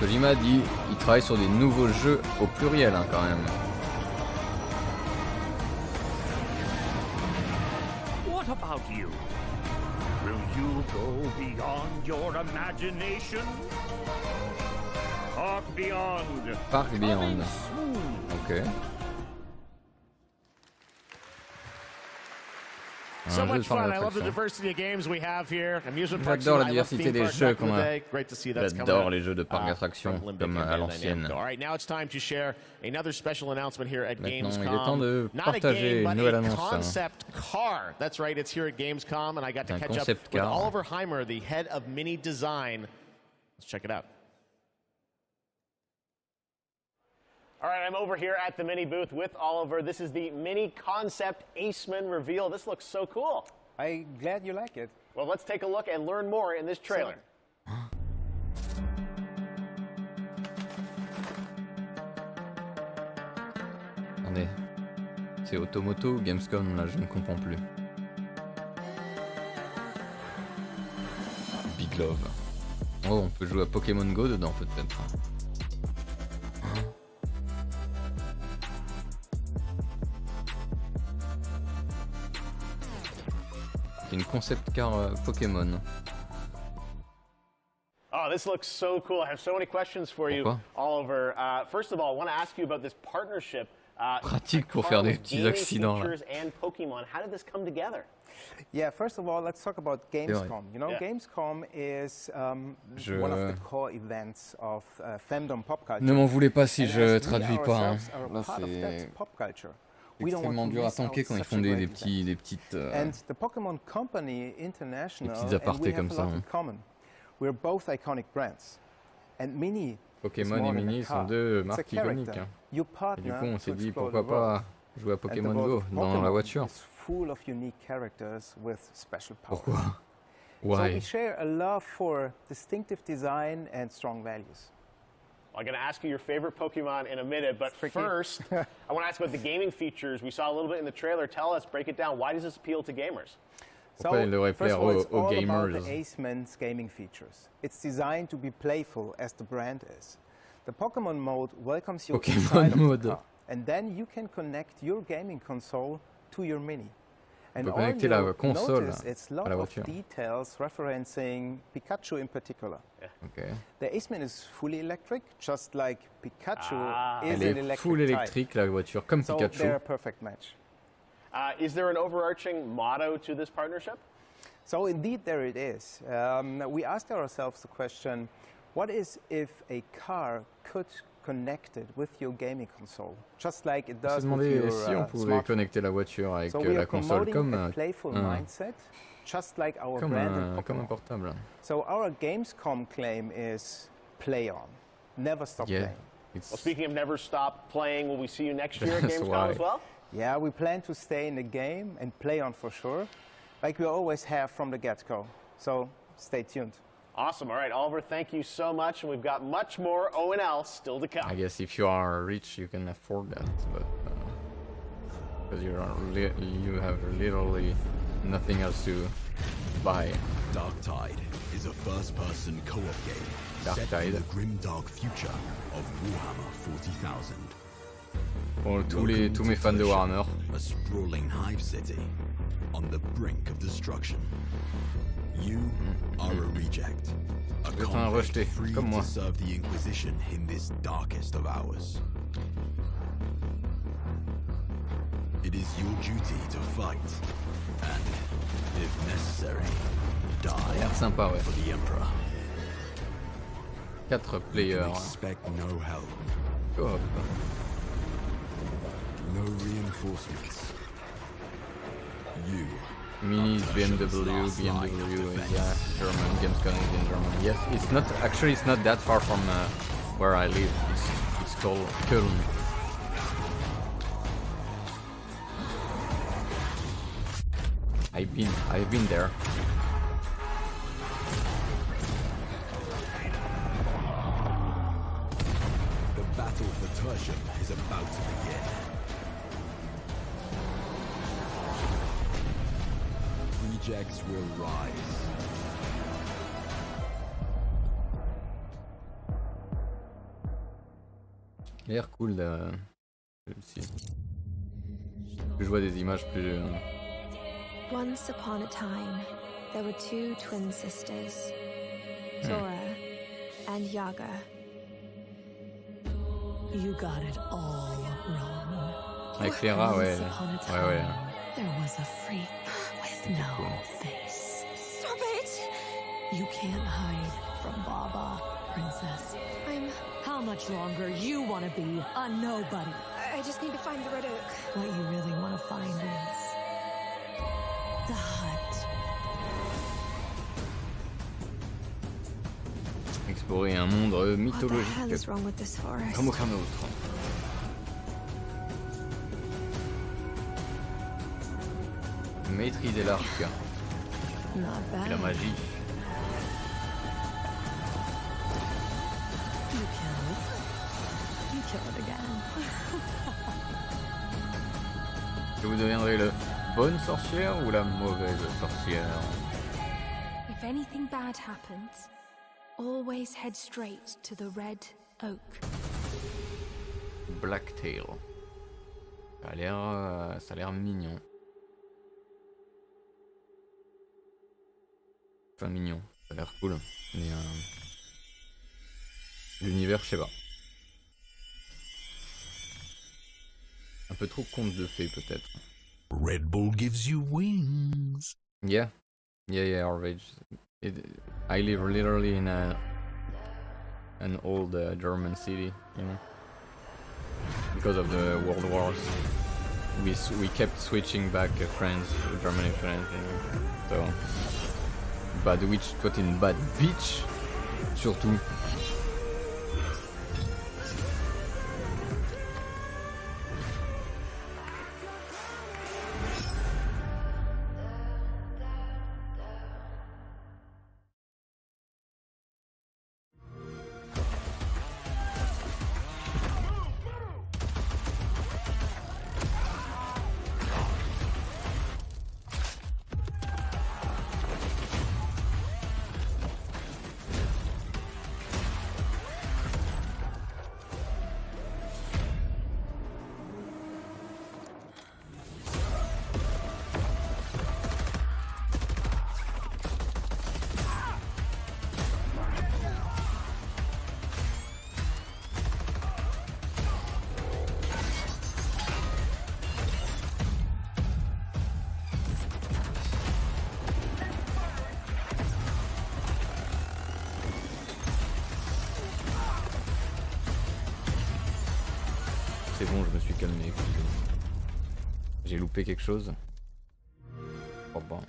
Kojima dit il travaille sur des nouveaux jeux au pluriel hein, quand même. What about you? Will you go beyond your imagination? Park Beyond. Park Beyond. Ok. So much fun. I love the diversity of games we have here. Amusement parks. J'adore la diversité des jeux qu'on a. J'adore les jeux de parc d'attractions comme à l'ancienne. All right, now it's time to share another special announcement here at Gamescom. Il est temps de partager une nouvelle annonce. Concept car. That's right, it's here at Gamescom, and I got to catch up with Oliver Heimer, the head of Mini Design. Let's check it out. All right, I'm over here at the Mini booth with Oliver. This is the Mini Concept Aceman reveal. This looks so cool. I'm glad you like it. Well, let's take a look and learn more in this trailer. Attendez, c'est Automoto ou Gamescom là, je ne comprends plus. Big Love. Oh, on peut jouer à Pokémon Go dedans peut-être. Une concept car Pokémon. Oh, this looks so cool. I have so many questions for you, Oliver. First of all, I want to ask you about this partnership. Pratique pour faire des petits accidents là. And Pokemon. How did this come together? Yeah, first of all, let's talk about Gamescom. You know, Gamescom is one of the core events of fandom pop culture. Ne m'en voulez pas si je traduis pas. Hein. Là, c'est extrêmement dur à tanker quand ils font des petites apartés comme ça. Hein. We're both iconic brands. And Mini Pokémon et Mini sont deux marques iconiques. Hein. Et du coup, on s'est dit pourquoi pas jouer à Pokémon Go dans la voiture. Pourquoi? Why? So we share a love for distinctive design and strong values. I'm going to ask you your favorite Pokemon in a minute, but first, I want to ask about the gaming features. We saw a little bit in the trailer. Tell us, break it down. Why does this appeal to gamers? So, first of all, it's all about the Aceman's gaming features. It's designed to be playful, as the brand is. The Pokemon mode welcomes you inside of the car, and then you can connect your gaming console to your Mini. And all you notice, it's a lot of details referencing Pikachu in particular. Yeah. Okay. The Aceman is fully electric, just like Pikachu is an electric full électrique la voiture, comme Pikachu. So they're a perfect match. Is there an overarching motto to this partnership? So indeed there it is. We asked ourselves the question, what is if a car could connect it with your gaming console, just like it does with your si on pouvait connecter la voiture avec la console comme a playful mindset, just like our brand comme un portable. So our Gamescom claim is play on, never stop playing. Well, speaking of never stop playing, will we see you next year at Gamescom as well? Yeah, we plan to stay in the game and play on for sure, like we always have from the get-go. So stay tuned. Awesome. All right, Oliver, thank you so much. And we've got much more O&L still to come. I guess if you are rich, you can afford that, but because you have literally nothing else to buy. Dark Tide is a first-person co-op game set in the grim dark future of Warhammer 40,000. Pour tous mes fans de Warhammer. A sprawling hive city on the brink of destruction. You are a reject, a convict free to serve the Inquisition in this darkest of hours. It is your duty to fight, and, if necessary, die for the Emperor. 4 players. Expect no help. Co-op. No reinforcements. You. Minis, BMW is German, Gamescom is in Germany. Yes, it's not that far from where I live. It's called Köln. I've been there. The battle for Tertium is about to begin. Rejects will rise. Il a l'air cool je vois des images plus. Once upon a time, there were two twin sisters, Zora and Yaga. You got it all wrong. Avec Clara, ouais. There was a freak with Snow face. Stop it! You can't hide from Baba, princess. How much longer you want to be a nobody? I just need to find the Red Oak. What you really want to find is the hut. Explorer un monde mythologique What the hell is wrong with this forest? comme aucun autre. Maîtriser l'arc Not bad. et la magie. You kill it again. Que vous deviendrez la bonne sorcière ou la mauvaise sorcière? If anything bad happens, always head straight to the Red Oak. Blacktail. Ça a l'air mignon. Enfin mignon, ça a l'air cool. Mais l'univers, je sais pas. Un peu trop conte de fées peut-être. Red Bull gives you wings. Yeah, Arvage. I live literally in an old German city, you know. Because of the world wars, we kept switching back France, Germany, France, you know. So bad witch, toi t'es une bad bitch, surtout. C'est bon, je me suis calmé. J'ai loupé quelque chose. Oh bon.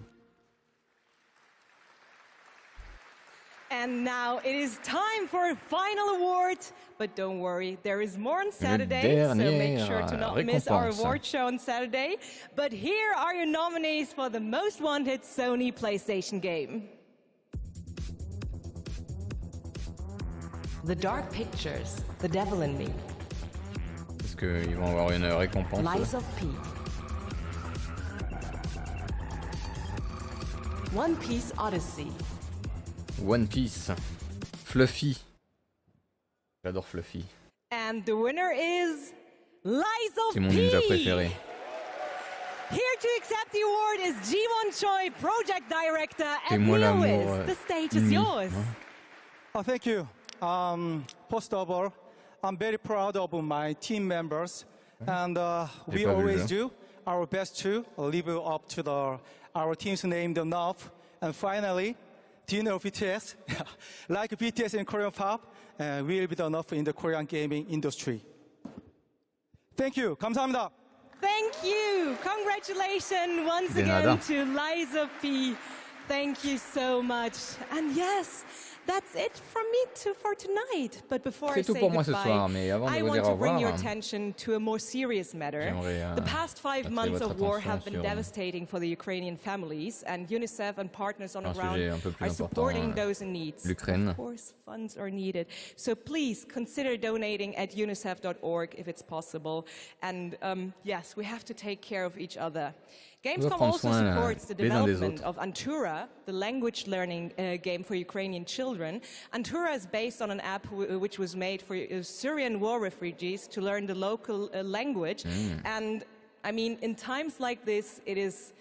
And now it is time for a final award, but don't worry, there is more on Saturday, so make sure to not miss our award show on Saturday. But here are your nominees for the most wanted Sony PlayStation game. The Dark Pictures, The Devil in Me. Est-ce qu'ils vont avoir une récompense? Lies of P. One Piece Odyssey. One Piece. Fluffy. J'adore Fluffy. And the winner is Lies of P. C'est mon ninja préféré. Here to accept the award is Ji-won Choi, Project Director, and Fais-moi l'amour. Lewis. The stage is yours. Oh, thank you. First of all, I'm very proud of my team members, and we always do our best to live up to our team's name enough. And finally, do you know BTS? Like BTS in Korean pop, will be enough in the Korean gaming industry. Thank you. 감사합니다. Thank you. Congratulations once again to Lies of P. Thank you so much. And yes, that's it from me for tonight. But before I say goodbye, I want to bring your attention to a more serious matter. The past 5 months of war have been devastating for the Ukrainian families, and UNICEF and partners on the ground are supporting those in need. Of course, funds are needed. So please consider donating at unicef.org if it's possible. And yes, we have to take care of each other. Gamescom also supports the development of Antura, the language learning game for Ukrainian children. Antura is based on an app which was made for Syrian war refugees to learn the local language. And I mean, in times like this, it is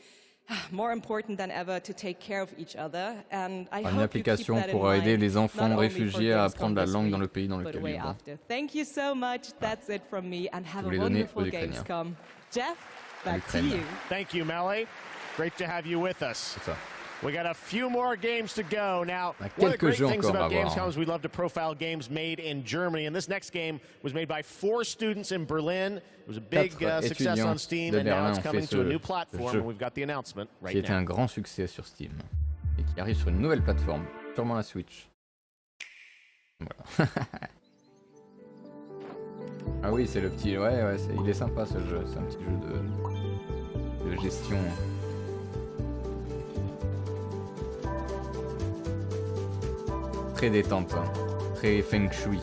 more important than ever to take care of each other. And I Une application pour aider les enfants réfugiés à apprendre la langue dans le pays dans lequel ils vivent. Thank you so much. That's it from me, and have a wonderful Gamescom. Jeff? Back to you. Thank you, Melly. Great to have you with us. C'est ça. We got a few more games to go. Now, one of the great things about Gamescom is we love to profile games made in Germany. And this next game was made by 4 students in Berlin. It was a big success on Steam, and now it's coming to a new platform. And we've got the announcement right now. Qui était un grand succès sur Steam et qui arrive sur une nouvelle plateforme, sûrement la Switch. Voilà. Ah oui, c'est le petit... Ouais, il est sympa ce jeu. C'est un petit jeu de gestion. Très détente, hein. Très feng shui.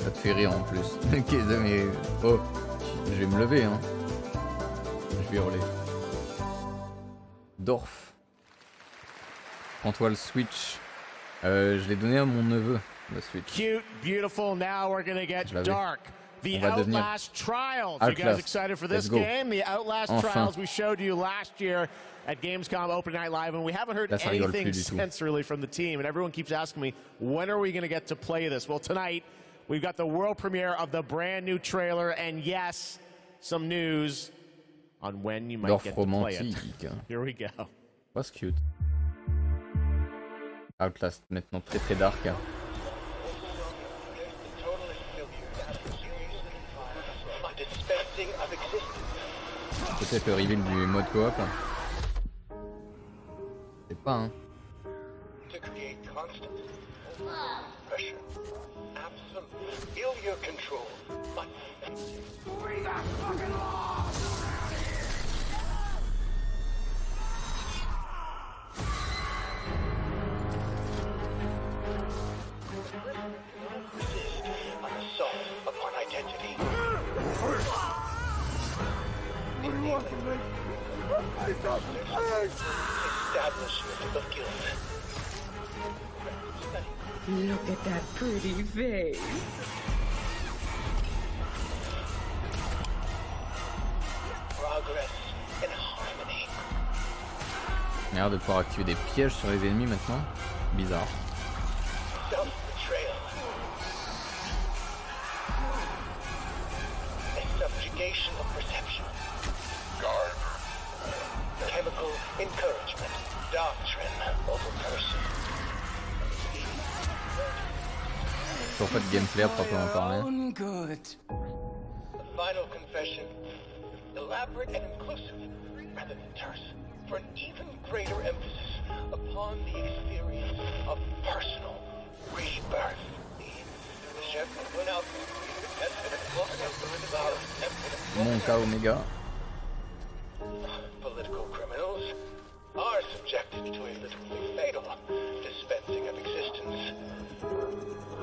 Ça te fait rire en plus. Ok, mais... Oh, je vais me lever, hein. Je vais hurler. Dorf. Prends-toi le Switch. Je l'ai donné à mon neveu, le Switch. Cute, beautiful. Now we're gonna get dark. The Outlast Trials. You guys excited for this game? The Outlast Trials we showed you last year at Gamescom Open Night Live, and we haven't heard anything since really from the team. And everyone keeps asking me, when are we going to get to play this? Well, tonight we've got the world premiere of the brand new trailer, and yes, some news on when you might get to play it. Here we go. That's cute. Outlast maintenant très dark. Hein. Peut-être le reveal du mode coop. C'est pas, hein. Look at that pretty face. Merde, de pouvoir activer des pièges sur les ennemis maintenant. Bizarre. Toujours pas de gameplay à proprement parler. Final confession, elaborate and inclusive, rather than terse, for an even greater emphasis upon the experience of personal rebirth. Monka Omega. Political criminals are subjected to a literally fatal dispensing of existence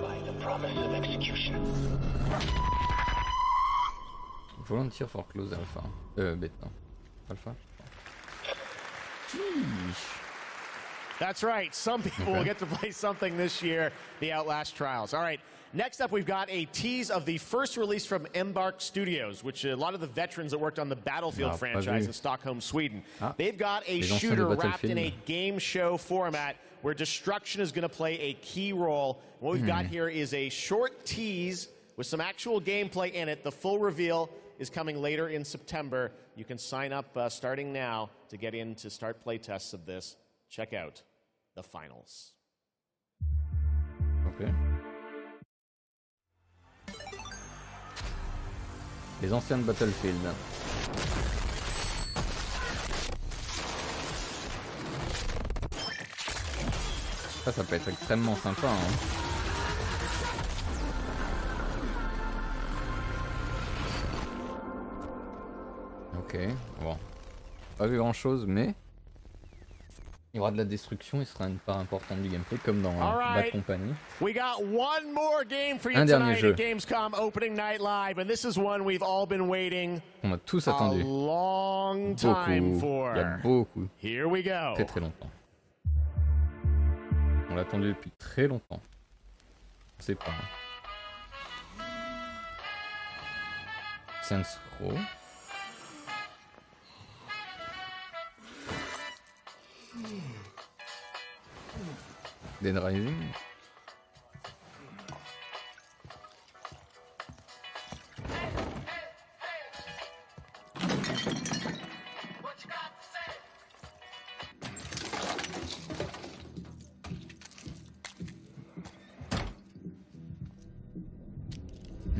by the promise of execution. Volunteer for close alpha. Beta. Alpha. That's right. Some people will get to play something this year, the Outlast Trials. All right. Next up, we've got a tease of the first release from Embark Studios, which a lot of the veterans that worked on the Battlefield franchise in Stockholm, Sweden. They've got a shooter wrapped in a game show format where destruction is going to play a key role. What we've got here is a short tease with some actual gameplay in it. The full reveal is coming later in September. You can sign up starting now to get in to start playtests of this. Check out the finals. Okay. Les anciennes Battlefield. Ça peut être extrêmement sympa, hein. Ok, bon. Pas vu grand chose, mais il y aura de la destruction, il sera une part importante du gameplay, comme dans Bad Company. We got one more game for you tonight at Gamescom Opening Night Live, and this is one we've all been waiting On a tous attendu. a long time for. Il y a beaucoup. Here we go. Très très longtemps. On l'a attendu depuis très longtemps. C'est pas. Saints Row. Dead Rising.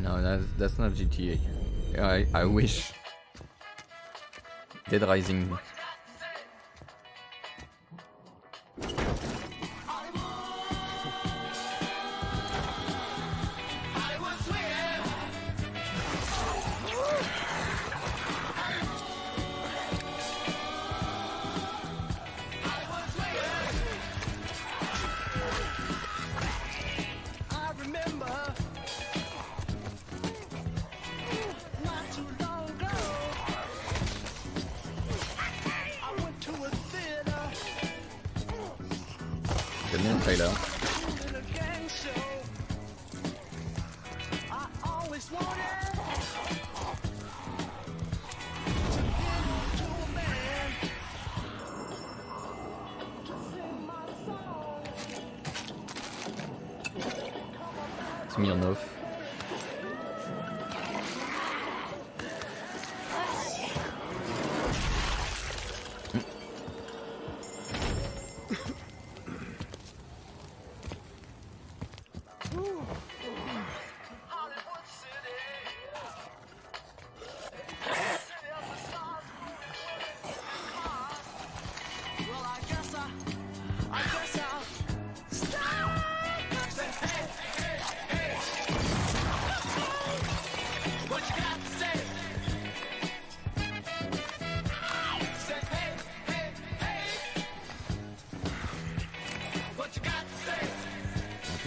No, that's not GTA. I wish. Dead Rising. J'aime bien le trailer. Smirnov.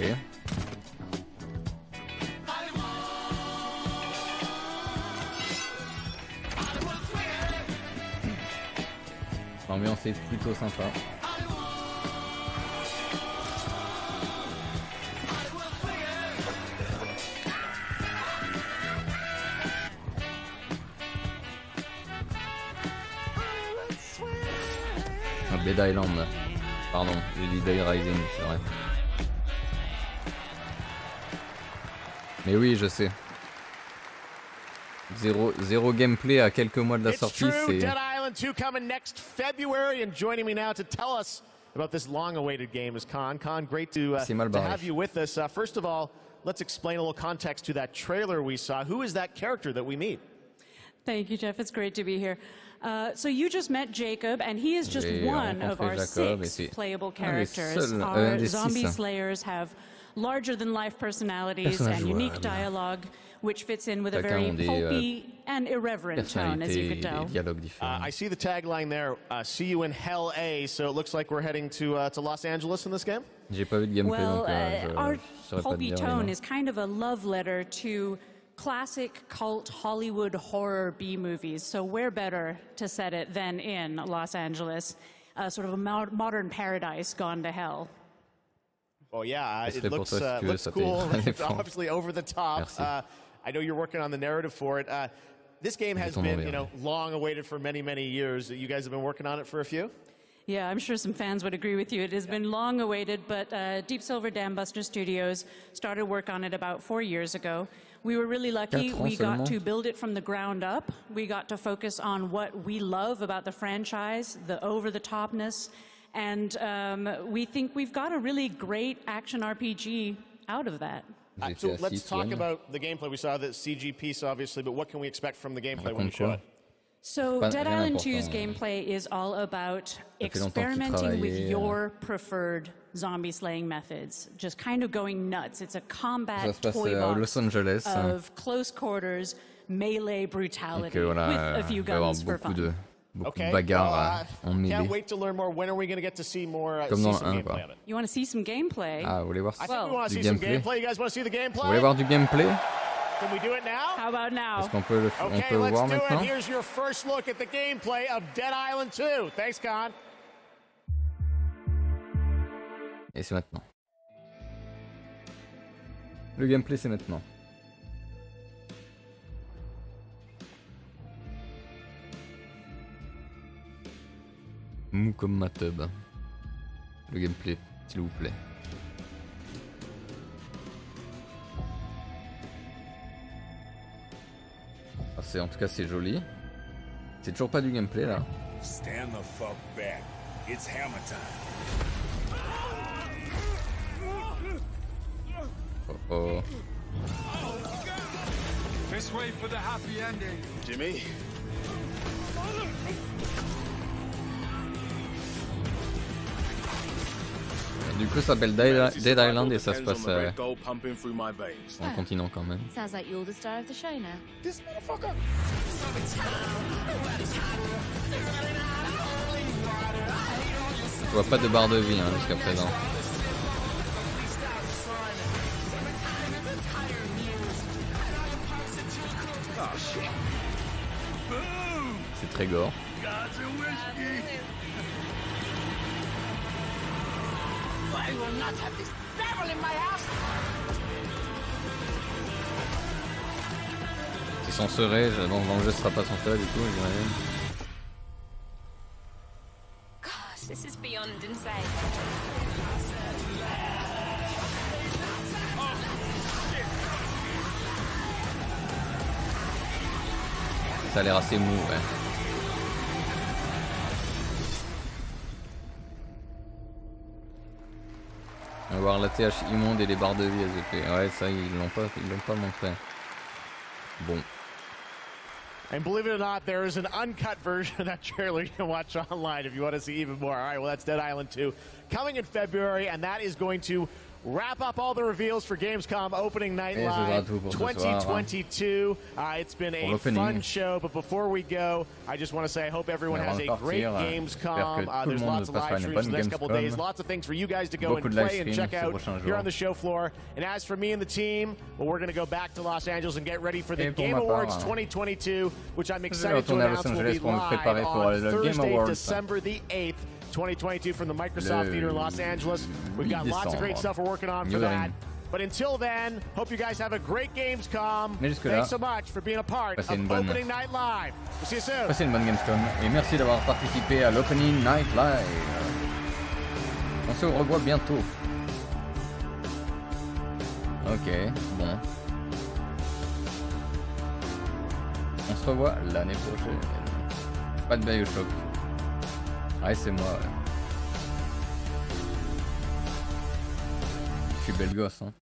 Ok. L'ambiance est plutôt sympa. Dead Island. Pardon, j'ai dit Dead Rising, c'est vrai. Mais oui, je sais. Zéro gameplay à quelques mois de la sortie, c'est... Dead Island 2 coming next February, and joining me now to tell us about this long-awaited game is Khan. Khan, great to have you with us. First of all, let's explain a little context to that trailer we saw. Who is that character that we meet? Thank you, Jeff. It's great to be here. So you just met Jacob, and he is just one of our 6 playable characters. Our zombie slayers have larger-than-life personalities and unique dialogue, which fits in with a very pulpy and irreverent tone, as you could tell. I see the tagline there, see you in Hell A, so it looks like we're heading to Los Angeles in this game? J'ai pas vu de gameplay, well, donc our je pulpy tone is kind of a love letter to classic cult Hollywood horror B-movies, so where better to set it than in Los Angeles, sort of a modern paradise gone to hell. Oh yeah, it looks cool. It's obviously over the top. I know you're working on the narrative for it. This game has been, long awaited for many, many years. You guys have been working on it for a few? Yeah, I'm sure some fans would agree with you. It has been long awaited, but Deep Silver Dambuster Studios started work on it about 4 years ago. We were really lucky. We got to build it from the ground up. We got to focus on what we love about the franchise, the over-the-topness, and we think we've got a really great action RPG out of that. So let's talk about the gameplay. We saw the CG piece, obviously, but what can we expect from the gameplay when you show it? So Dead Island 2's gameplay is all about experimenting with your preferred zombie-slaying methods, just kind of going nuts. It's a combat toy box of close quarters, melee brutality with a few guns for fun. Okay, can't wait to learn more. When are we going to get to see more see some gameplay of it? You want to see some gameplay? Ah, vous voulez voir I think we want to see some gameplay. You guys want to see the gameplay? Vous voulez voir du gameplay? Can we do it now? How about now? Est-ce qu'on peut le voir maintenant? Here's your first look at the gameplay of Dead Island 2. Thanks, Khan. Et c'est maintenant. Le gameplay, c'est maintenant. Mou comme ma tub. Le gameplay, s'il vous plaît. En tout cas, c'est joli. C'est toujours pas du gameplay là. Stand the fuck back. It's hammer time. Oh oh. Let's wait for the happy ending. Jimmy. Du coup, ça s'appelle Dead Island et ça se passe sur un continent quand même. Sounds like you're the star of the show now. This motherfucker. Je vois pas de barre de vie hein, jusqu'à présent. C'est très gore. C'est censuré, dans le jeu ce sera pas censuré du coup, j'imagine. Gosh, this is beyond insane. Ça a l'air assez mou, ouais. On va voir la TH immonde et les barres de vie SVP. Ouais, ça ils l'ont pas montré. Bon. And believe it or not, there is an uncut version of that trailer you can watch online if you want to see even more. All right, well, that's Dead Island 2 coming in February, and that is going to wrap up all the reveals for Gamescom Opening Night Live 2022. It's been a fun show, but before we go, I just want to say I hope everyone has a great Gamescom. There's lots of live streams the next couple days, lots of things for you guys to go and play and check out here on the show floor. And as for me and the team, well, we're going to go back to Los Angeles and get ready for the Game Awards 2022, which I'm excited to announce will be live on Thursday, December the 8th. 2022 from the Microsoft Theater in Los Angeles. We've got lots of great stuff we're working on for that. But until then, hope you guys have a great Gamescom. Thanks so much for being a part of Opening Night Live. We'll see you soon. Passez une bonne Gamescom et merci d'avoir participé à l'Opening Night Live. On se revoit bientôt. Ok, bon. On se revoit l'année prochaine. Pas de Bioshock. Ouais, c'est moi. Ouais. Je suis belle gosse. Hein.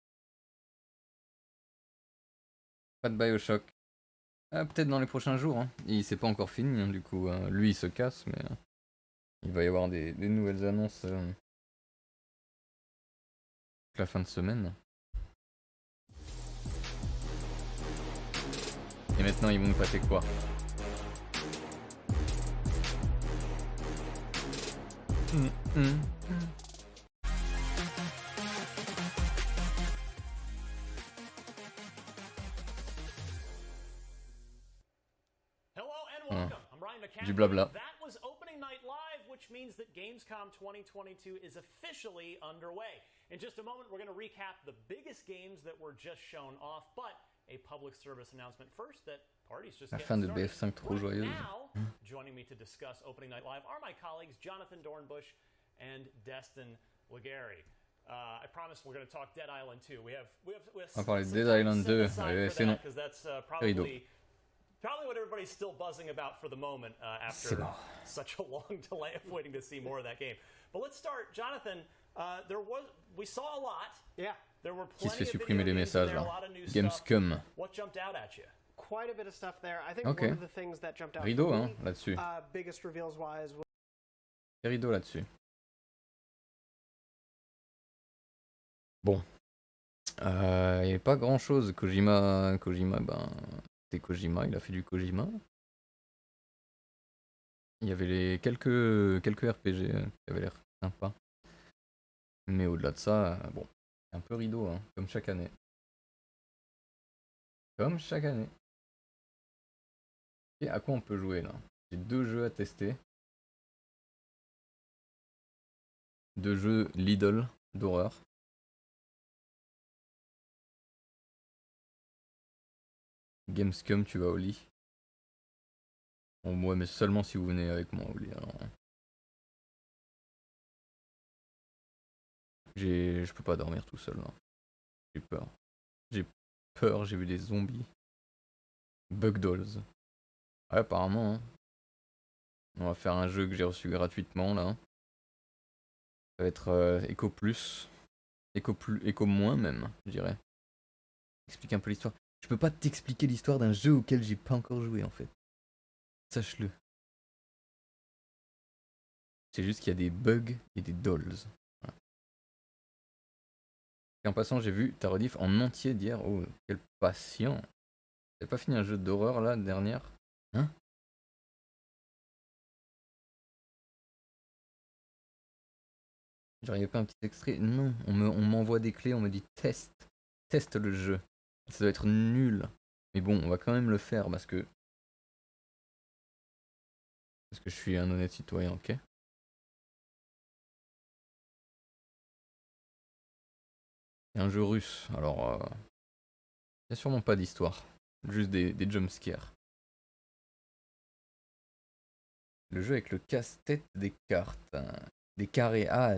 Pas de Bioshock. Ah, peut-être dans les prochains jours. Hein. C'est pas encore fini, hein, du coup. Lui, il se casse, mais il va y avoir des nouvelles annonces la fin de semaine. Et maintenant, ils vont nous passer quoi? Du blabla. That was Opening Night Live, which means that Gamescom 2022 is officially underway. In just a moment, we're going to recap the biggest games that were just shown off, but a public service announcement first that parties just La fin de BF5 trop joyeuse. Now, joining me to discuss Opening Night Live are my colleagues Jonathan Dornbush and Destin Legary. I promise we're going to talk Dead Island 2. We have on va parler de Dead Island 2. C'est non. Probably what everybody's still buzzing about for the moment after such a long delay of waiting to see more of that game. But let's start, Jonathan. We saw a lot. Yeah. There were plenty of supprimer les messages là. Gamescom. What jumped out at you? Quite a bit of stuff there. I think one of the things that jumped out rideau hein, là-dessus. Biggest reveals wise. Rideau là-dessus. Bon. Il n'y avait pas grand-chose. Kojima, ben... C'était Kojima, il a fait du Kojima. Il y avait les quelques RPG qui avaient l'air sympa. Mais au-delà de ça, bon, c'est un peu rideau, hein, comme chaque année. Comme chaque année. Et à quoi on peut jouer là? J'ai 2 jeux à tester. 2 jeux Lidl d'horreur. Gamescom, tu vas au lit. Bon, ouais, mais seulement si vous venez avec moi au lit. Alors... Je peux pas dormir tout seul là. J'ai peur. J'ai vu des zombies. Bug Dolls. Ouais, apparemment. Hein. On va faire un jeu que j'ai reçu gratuitement là. Ça va être Echo Plus. Echo moins même, je dirais. Explique un peu l'histoire. Je peux pas t'expliquer l'histoire d'un jeu auquel j'ai pas encore joué en fait. Sache-le. C'est juste qu'il y a des bugs et des dolls. Voilà. Et en passant, j'ai vu ta rediff en entier d'hier. Oh, quel patient. T'as pas fini un jeu d'horreur là, dernière? Hein? Genre, il y a pas un petit extrait? Non, on m'envoie des clés, on me dit teste le jeu. Ça doit être nul. Mais bon, on va quand même le faire parce que je suis un honnête citoyen, ok? C'est un jeu russe, alors il y a sûrement pas d'histoire, juste des jumpscares. Le jeu avec le casse-tête des cartes, des carrés. Ah,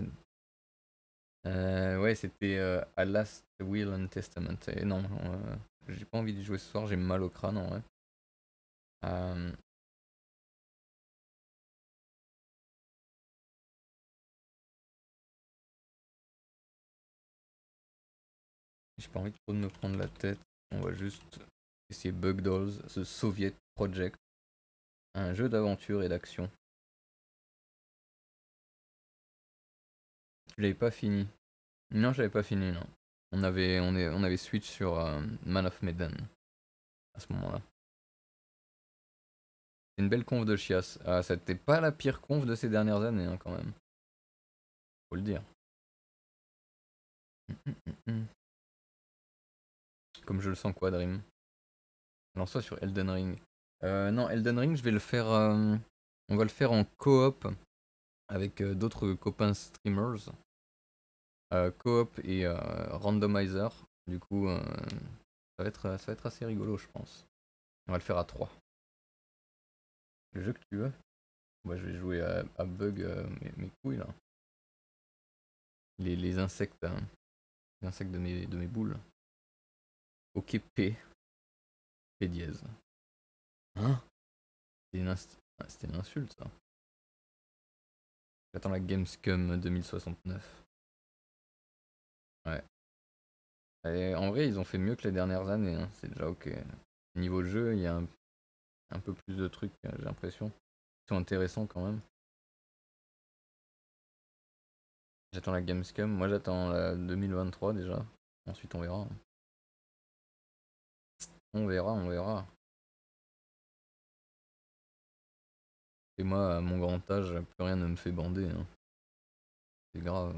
ouais, c'était A Last Will and Testament. Et non, j'ai pas envie d'y jouer ce soir, j'ai mal au crâne en vrai. J'ai pas envie trop de me prendre la tête. On va juste essayer Bug Dolls, The Soviet Project. Un jeu d'aventure et d'action. Je l'avais pas fini. Non, j'avais pas fini, non. On avait switch sur Man of Medan à ce moment-là. C'est une belle conf de chiasse. Ah, c'était pas la pire conf de ces dernières années, hein, quand même. Faut le dire. Comme je le sens, quoi, Dream. Lance-toi sur Elden Ring. Non, Elden Ring, je vais le faire. On va le faire en coop avec d'autres copains streamers. Coop et randomizer. Du coup, ça va être assez rigolo, je pense. On va le faire à 3. Le jeu que tu veux. Moi, je vais jouer à Bug mes couilles là. Les insectes. Les insectes de mes boules. Ok, P. P dièse. Hein? C'était une insulte ça. J'attends la Gamescom 2069. Ouais. Et en vrai, ils ont fait mieux que les dernières années. Hein. C'est déjà ok. Niveau jeu, il y a un peu plus de trucs, j'ai l'impression. Ils sont intéressants quand même. J'attends la Gamescom. Moi, j'attends la 2023 déjà. Ensuite, on verra. On verra. Et moi, à mon grand âge, plus rien ne me fait bander. Hein. C'est grave.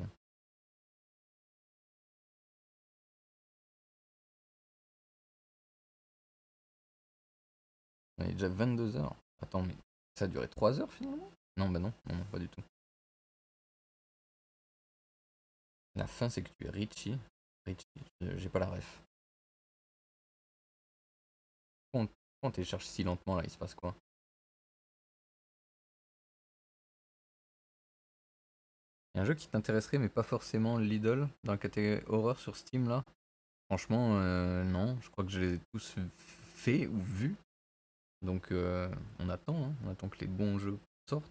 On est déjà 22h. Attends, mais ça a duré 3 heures finalement? Non, bah non, pas du tout. La fin, c'est que tu es Richie. J'ai pas la ref. Pourquoi on télécharge si lentement là? Il se passe quoi? Il y a un jeu qui t'intéresserait, mais pas forcément Lidl dans la catégorie horreur sur Steam là? Franchement, non. Je crois que je les ai tous faits ou vus. Donc, on attend que les bons jeux sortent.